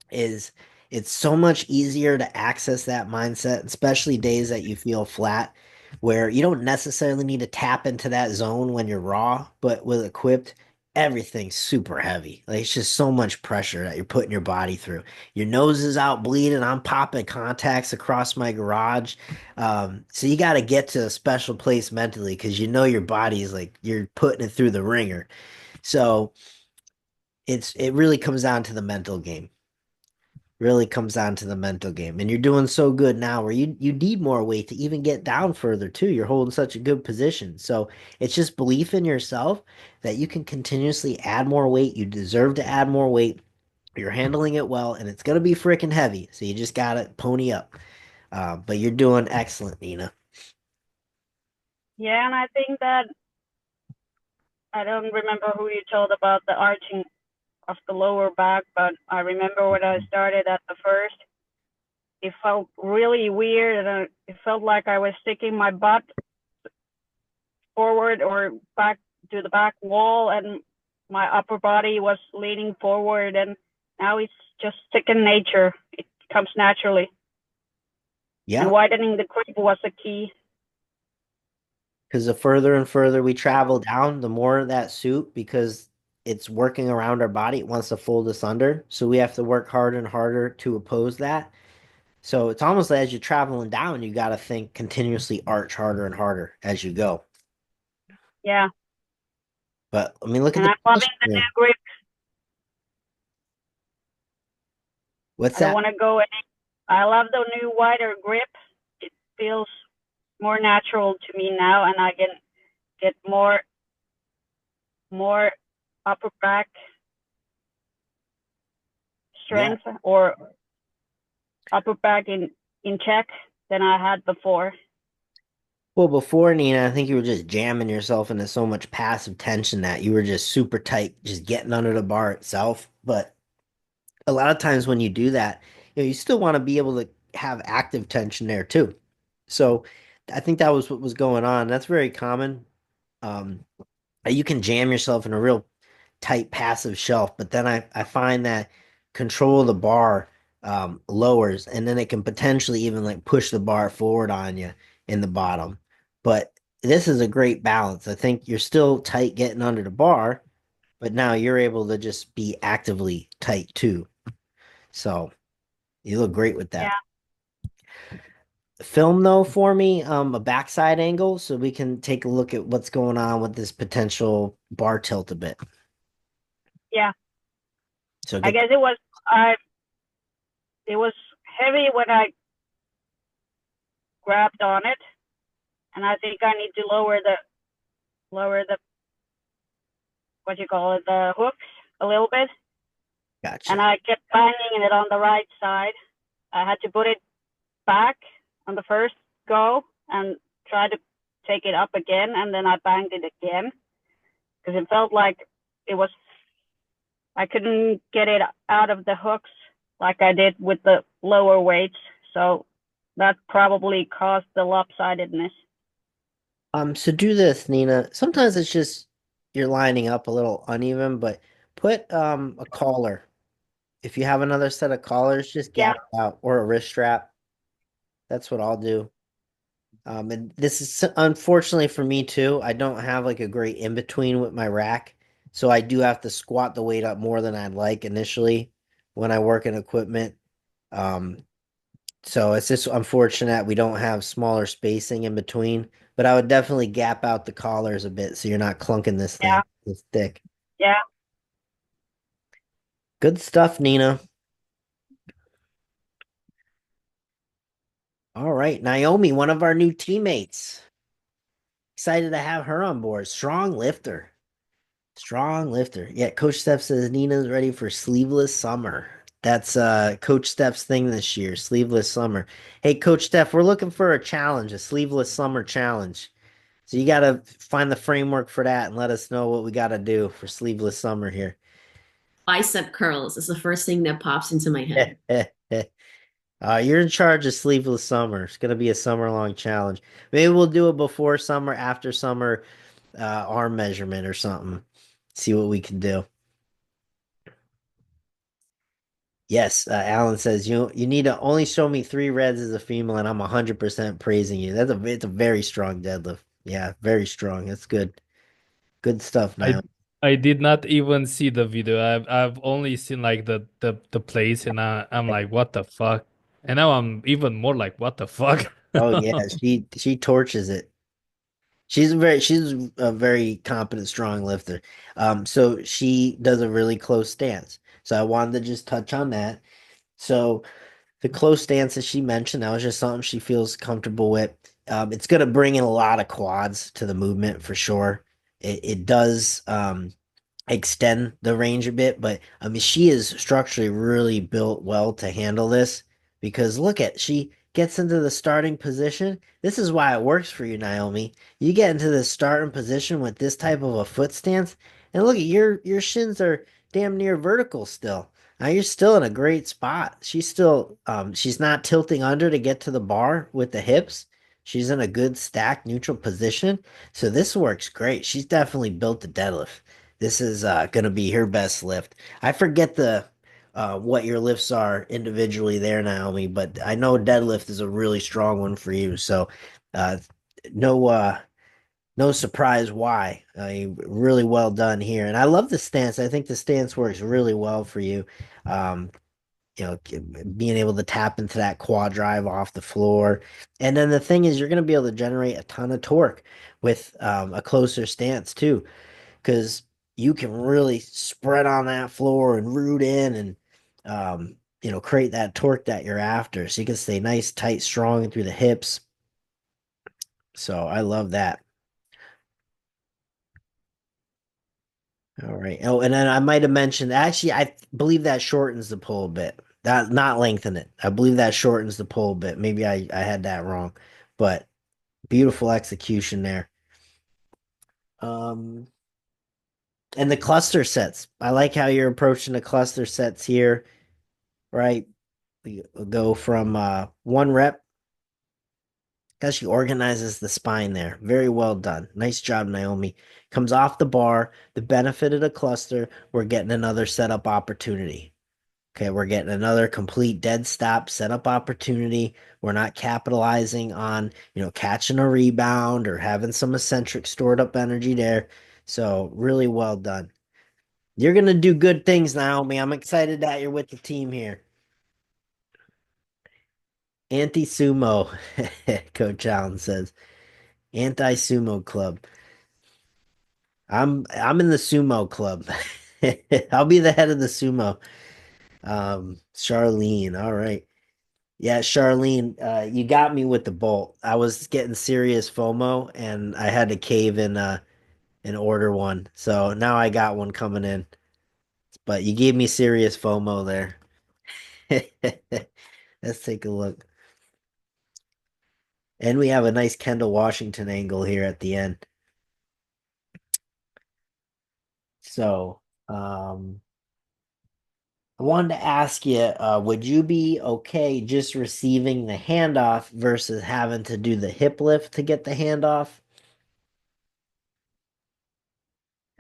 is it's so much easier to access that mindset, especially days that you feel flat, where you don't necessarily need to tap into that zone when you're raw, but with equipped, everything's super heavy. Like it's just so much pressure that you're putting your body through. Your nose is out bleeding. I'm popping contacts across my garage. So you got to get to a special place mentally because your body is like you're putting it through the ringer. So it really comes down to the mental game really comes down to the mental game. And you're doing so good now where you need more weight to even get down further too. You're holding such a good position. So it's just belief in yourself that you can continuously add more weight. You deserve to add more weight. You're handling it well, and it's gonna be freaking heavy. So you just gotta pony up. But you're doing excellent, Nina. yeah, and I think that I don't remember who you told about the arching of the lower back, but I remember when I started at the first, it felt really weird, and it felt like I was sticking my butt forward or back to the back wall, and my upper body was leaning forward, and now it's just second nature. It comes naturally, and Yeah, widening the grip was a key. because the further and further we travel down, the more that suit, because it's working around our body, it wants to fold us under. So we have to work harder and harder to oppose that. So it's almost like as you're traveling down, you got to think continuously arch harder and harder as you go. Yeah, But I mean, look at And the I'm loving position the there. new grip. What's I don't that? want to go any. I love the new wider grip. It feels more natural to me now, and I can get more upper back Yeah. strength or upper back in check than I had before. Well, before Nina, I think you were just jamming yourself into so much passive tension that you were just super tight, just getting under the bar itself. But a lot of times when you do that, you still want to be able to have active tension there too. So I think that was what was going on. That's very common. Um, you can jam yourself in a real tight passive shelf, but then I find that control of the bar lowers, and then it can potentially even like push the bar forward on you in the bottom. But this is a great balance. I think you're still tight getting under the bar, but now you're able to just be actively tight too. So you look great with that. Yeah, Film though for me, a backside angle so we can take a look at what's going on with this potential bar tilt a bit. yeah. So I get guess it was heavy when I grabbed on it, and I think I need to lower the what you call it, the hooks a little bit. And gotcha. I kept banging it on the right side. I had to put it back on the first go and try to take it up again, and then I banged it again because it felt like it was I couldn't get it out of the hooks like I did with the lower weights. So that probably caused the lopsidedness. So do this, Nina. Sometimes it's just you're lining up a little uneven, but put a collar. If you have another set of collars, just Yeah, gap it out or a wrist strap. That's what I'll do. And this is unfortunately for me too. I don't have like a great in between with my rack, so I do have to squat the weight up more than I'd like initially when I work in equipment. Um, so it's just unfortunate we don't have smaller spacing in between, but I would definitely gap out the collars a bit so you're not clunking this yeah, thing. It's thick. yeah. Good stuff, Nina. All right, Naomi, one of our new teammates. Excited to have her on board. Strong lifter. Strong lifter. Yeah, Coach Steph says Nina's ready for sleeveless summer. That's Coach Steph's thing this year, sleeveless summer. Hey, Coach Steph, we're looking for a challenge, a sleeveless summer challenge. So you got to find the framework for that and let us know what we got to do for sleeveless summer here. Bicep curls is the first thing that pops into my head. You're in charge of sleeveless summer. It's gonna be a summer long challenge. Maybe we'll do it before summer, after summer, arm measurement or something. See what we can do. Yes, Alan says you need to only show me three reds as a female, and I'm 100% praising you. It's a very strong deadlift. Yeah, very strong. That's good. Good stuff, I Niall. I did not even see the video. I've only seen like the plays and I'm like, what the fuck? And now I'm even more like, what the fuck? Oh yeah, she torches it. She's a very competent, strong lifter. So she does a really close stance. So I wanted to just touch on that. So the close stance that she mentioned, that was just something she feels comfortable with. It's going to bring in a lot of quads to the movement for sure. It does extend the range a bit, but I mean, she is structurally really built well to handle this because look at she gets into the starting position. This is why it works for you, Naomi. You get into the starting position with this type of a foot stance, and look at your shins are damn near vertical still. Now you're still in a great spot. She's not tilting under to get to the bar with the hips. She's in a good stacked neutral position. So this works great. She's definitely built the deadlift. This is gonna be her best lift. I forget the what your lifts are individually there, Naomi, but I know deadlift is a really strong one for you. So uh no no surprise why. Really well done here. And I love the stance. I think the stance works really well for you. Um, being able to tap into that quad drive off the floor. And then the thing is, you're going to be able to generate a ton of torque with a closer stance too. because you can really spread on that floor and root in and create that torque that you're after. So you can stay nice, tight, strong through the hips. So I love that. All right. Oh, and then I might have mentioned actually, I believe that shortens the pull a bit. That not lengthen it. I believe that shortens the pull a bit. Maybe I had that wrong, but beautiful execution there. Um, and the cluster sets. I like how you're approaching the cluster sets here, right? We go from 1 rep. How she organizes the spine there. Very well done. Nice job, Naomi. Comes off the bar. The benefit of the cluster, we're getting another setup opportunity. Okay, we're getting another complete dead stop setup opportunity. We're not capitalizing on, catching a rebound or having some eccentric stored up energy there. So, really well done. You're going to do good things, Naomi. I'm excited that you're with the team here. Anti-sumo, Coach Allen says. Anti-sumo club. I'm in the sumo club. I'll be the head of the sumo. Charlene, all right. Yeah, Charlene, you got me with the bolt. I was getting serious FOMO and I had to cave in and order one. So now I got one coming in. But you gave me serious FOMO there. Let's take a look. And we have a nice Kendall Washington angle here at the end. So, I wanted to ask you, would you be okay just receiving the handoff versus having to do the hip lift to get the handoff?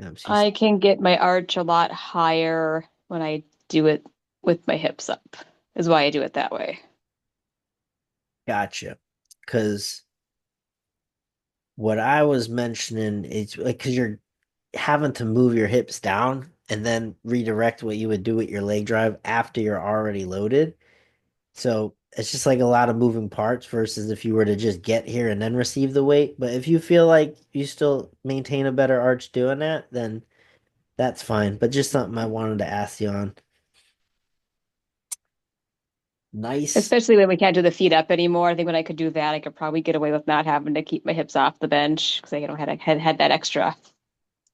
She's I can get my arch a lot higher when I do it with my hips up, is why I do it that way. gotcha. Because what I was mentioning is like, because you're having to move your hips down and then redirect what you would do with your leg drive after you're already loaded. So it's just like a lot of moving parts versus if you were to just get here and then receive the weight. But if you feel like you still maintain a better arch doing that, then that's fine. But just something I wanted to ask you on. Nice. Especially when we can't do the feet up anymore. I think when I could do that, I could probably get away with not having to keep my hips off the bench because I had that extra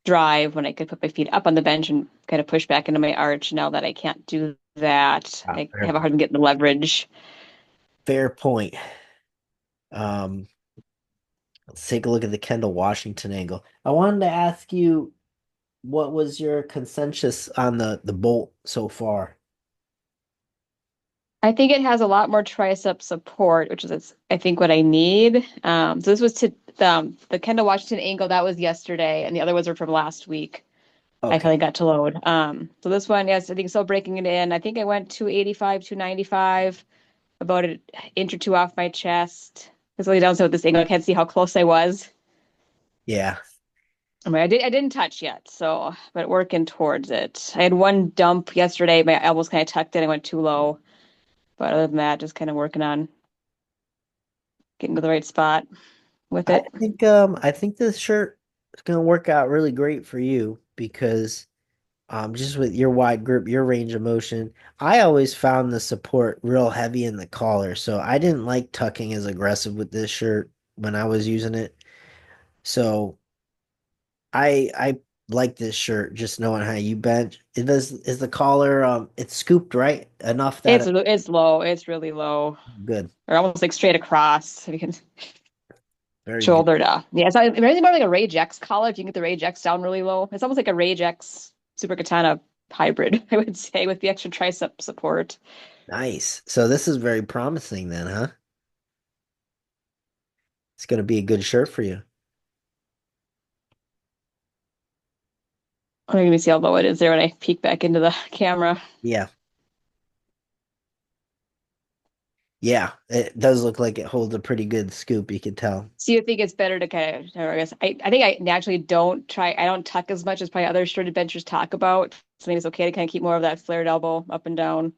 drive when I could put my feet up on the bench and kind of push back into my arch. Now that I can't do that, I Fair have a hard point. time getting the leverage. Fair point. Um, let's take a look at the Kendall Washington angle. I wanted to ask you, what was your consensus on the bolt so far? I think it has a lot more tricep support, which is I think what I need. So this was to the Kendall Washington angle that was yesterday, and the other ones were from last week. I Okay. finally got to load. So this one, yes, I think still breaking it in. I think I went 285, 295, about an inch or two off my chest. Because really down so with this angle, I can't see how close I was. Yeah. I mean, I didn't touch yet, so but working towards it. I had one dump yesterday. My elbows kind of tucked in. I went too low. But other than that, just kind of working on getting to the right spot with it. I think this shirt is gonna work out really great for you because just with your wide grip, your range of motion, I always found the support real heavy in the collar. So I didn't like tucking as aggressive with this shirt when I was using it. So I like this shirt just knowing how you bench. It does is the collar it's scooped right enough that It's low. It's really low, good. or almost like straight across. So you can Very good. shoulder to. Yeah, it's not, it reminds me more like a Rage X collar. If you can get the Rage X down really low, it's almost like a Rage X Super Katana hybrid. I would say with the extra tricep support. Nice. So this is very promising then, huh? It's gonna be a good shirt for you. Let me see how low it is there when I peek back into the camera. Yeah. Yeah, it does look like it holds a pretty good scoop, you can tell. So you think it's better to kind of, or I guess I think I naturally I don't tuck as much as probably other shirted benchers talk about. So maybe it's okay to kind of keep more of that flared elbow up and down.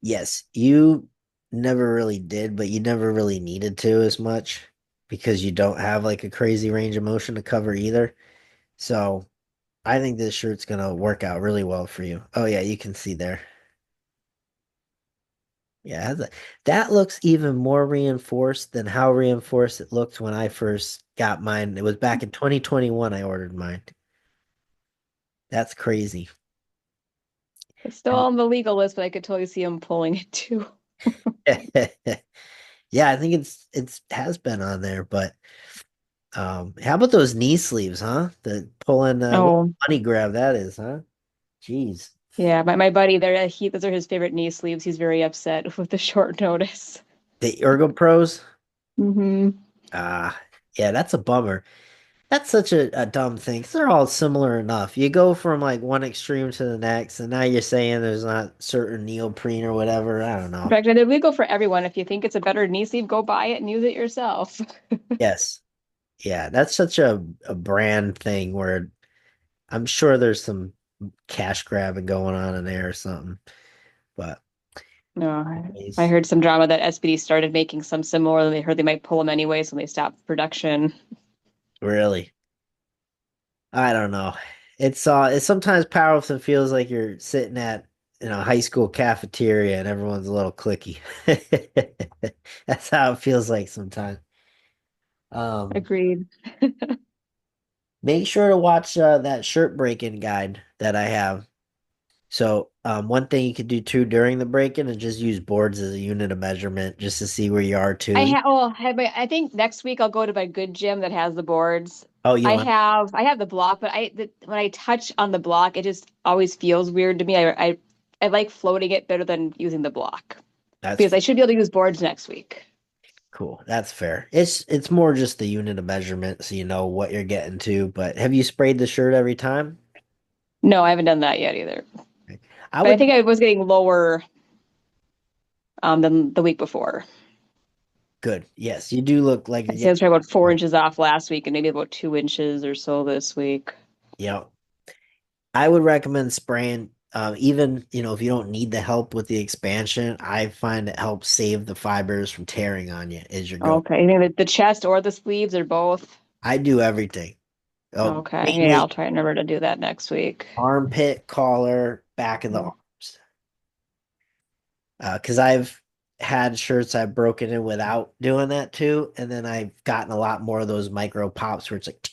Yes, you never really did, but you never really needed to as much because you don't have like a crazy range of motion to cover either. So I think this shirt's gonna work out really well for you. Oh yeah, you can see there. Yeah, that looks even more reinforced than how reinforced it looked when I first got mine. It was back in 2021 I ordered mine. That's crazy. It's still on the legal list, but I could totally see him pulling it too. Yeah, I think it's has been on there, but how about those knee sleeves, huh? The pulling what Oh, money grab that is, huh? Jeez. yeah, my buddy there, those are his favorite knee sleeves. He's very upset with the short notice. The Ergo Pros? Hmm. Ah, yeah, that's a bummer. That's such a dumb thing. 'Cause they're all similar enough. You go from like one extreme to the next, and now you're saying there's not certain neoprene or whatever. I don't In know. fact, they're legal for everyone. If you think it's a better knee sleeve, go buy it and use it yourself. Yes. Yeah, that's such a brand thing where I'm sure there's some cash grabbing going on in there or something. But No, I anyways, heard some drama that SPD started making some similar, and they heard they might pull them anyway, so they stopped production. really, I don't know. It sometimes powerlifting feels like you're sitting at high school cafeteria and everyone's a little clicky. That's how it feels like sometimes. Um, Agreed. Make sure to watch that shirt break-in guide that I have. So, one thing you could do too during the break-in is just use boards as a unit of measurement just to see where you are too. I think next week I'll go to my good gym that has the boards. Oh, you don't have, I have the block, but when I touch on the block, it just always feels weird to me. I like floating it better than using the block that's because I should be able to use boards next week. cool. That's fair. It's more just the unit of measurement so you know what you're getting to. But have you sprayed the shirt every time? No, I haven't done that yet either. I But I would think I was getting lower than the week before. good. Yes, you do look like I you're say I getting was probably about four more. inches off last week and maybe about 2 inches or so this week. Yeah. I would recommend spraying, even, if you don't need the help with the expansion, I find it helps save the fibers from tearing on you as you're going. Okay. You think the chest or the sleeves or both? I do everything. Okay. Yeah, I'll Mainly try and remember to do that next week. armpit, collar, back of the Mm. arms. Because I've had shirts I've broken in without doing that too, and then I've gotten a lot more of those micro pops where it's like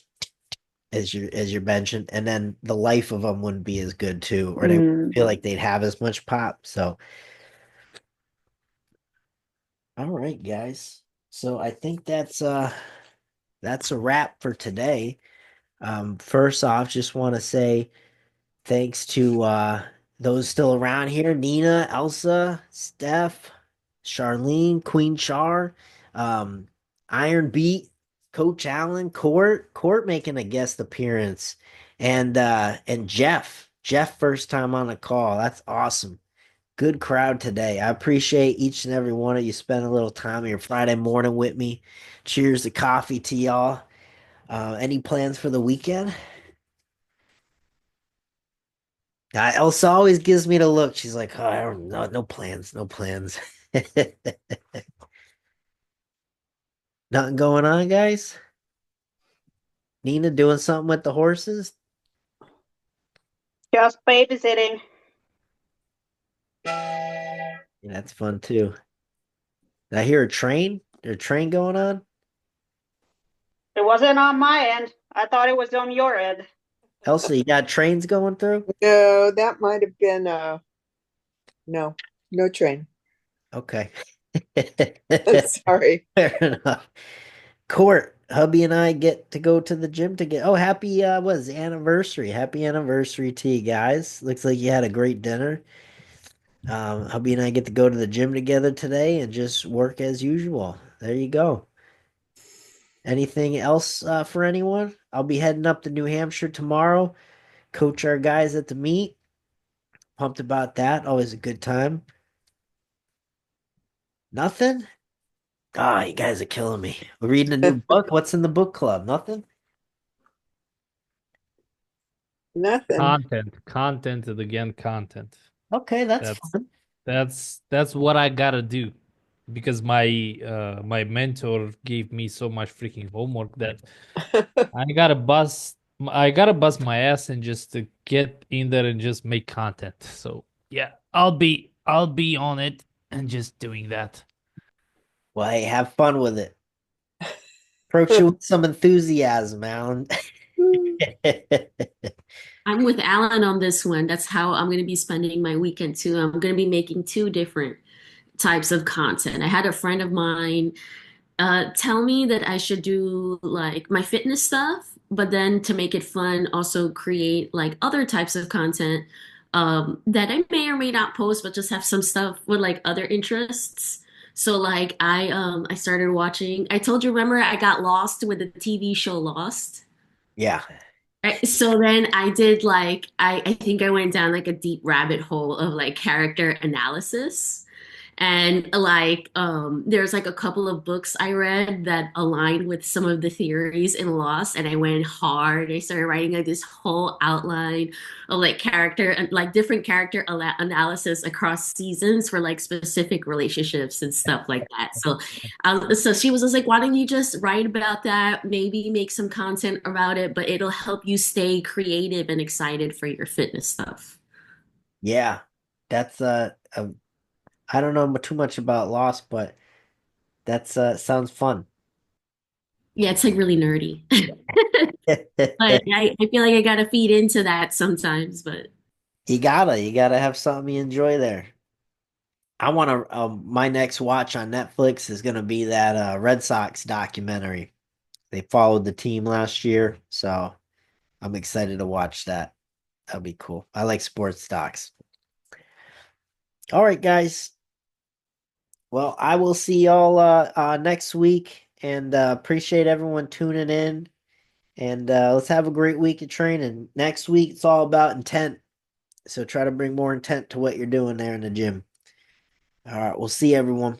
as you're benching, and then the life of them wouldn't be as good too, or they Mm. feel like they'd have as much pop. So, all right, guys. So I think that's a wrap for today. First off, just want to say thanks to those still around here: Nina, Elsa, Steph, Charlene, Queen Char, um, Iron Beat, Coach Allen, Court making a guest appearance, and Jeff. Jeff first time on the call. That's awesome. Good crowd today. I appreciate each and every one of you spending a little time on your Friday morning with me. Cheers to coffee to y'all. Any plans for the weekend? Elsa always gives me the look. She's like, "Oh, I don't know, no plans, no plans." Nothing going on, guys. Nina doing something with the horses. Just babysitting. Yeah, that's fun too. Did I hear a train? There's a train going on. It wasn't on my end. I thought it was on your end. Elsa, you got trains going through? No, that might have been no, no train. Okay. Sorry. Fair enough. Court, hubby and I get to go to the gym to get. Oh, happy what is it, anniversary. Happy anniversary to you guys. Looks like you had a great dinner. Hubby and I get to go to the gym together today and just work as usual. There you go. Anything else for anyone? I'll be heading up to New Hampshire tomorrow. Coach our guys at the meet. Pumped about that. Always a good time. Nothing? Ah, you guys are killing me. We're reading a new book. What's in the book club? Nothing? Nothing. Content, and again, content. Okay, that's That's fun. that's what I gotta do because my mentor gave me so much freaking homework that I gotta bust I gotta bust my ass and just to get in there and just make content. So yeah, I'll be on it and just doing that. Well, hey, have fun with it. Approach it with some enthusiasm, Alan. I'm with Alan on this one. That's how I'm going to be spending my weekend too. I'm going to be making two different types of content. I had a friend of mine tell me that I should do like my fitness stuff, but then to make it fun, also create like other types of content that I may or may not post, but just have some stuff with like other interests. So like I started watching. I told you, remember I got lost with the TV show Lost. Yeah. So then I did like I think I went down like a deep rabbit hole of like character analysis. And like there's like a couple of books I read that aligned with some of the theories in Lost, and I went hard. I started writing like this whole outline of like character and like different character analysis across seasons for like specific relationships and stuff like that. So she was just like, why don't you just write about that, maybe make some content about it, but it'll help you stay creative and excited for your fitness stuff. Yeah. That's I don't know too much about Lost, but that's sounds fun. Yeah, it's like really nerdy. But I feel like I gotta feed into that sometimes. But You gotta have something you enjoy there. I want to. My next watch on Netflix is gonna be that Red Sox documentary. They followed the team last year, so I'm excited to watch that. That'll be cool. I like sports docs. All right, guys. Well, I will see y'all next week, and appreciate everyone tuning in. And let's have a great week of training. Next week, it's all about intent. So try to bring more intent to what you're doing there in the gym. All right, we'll see everyone.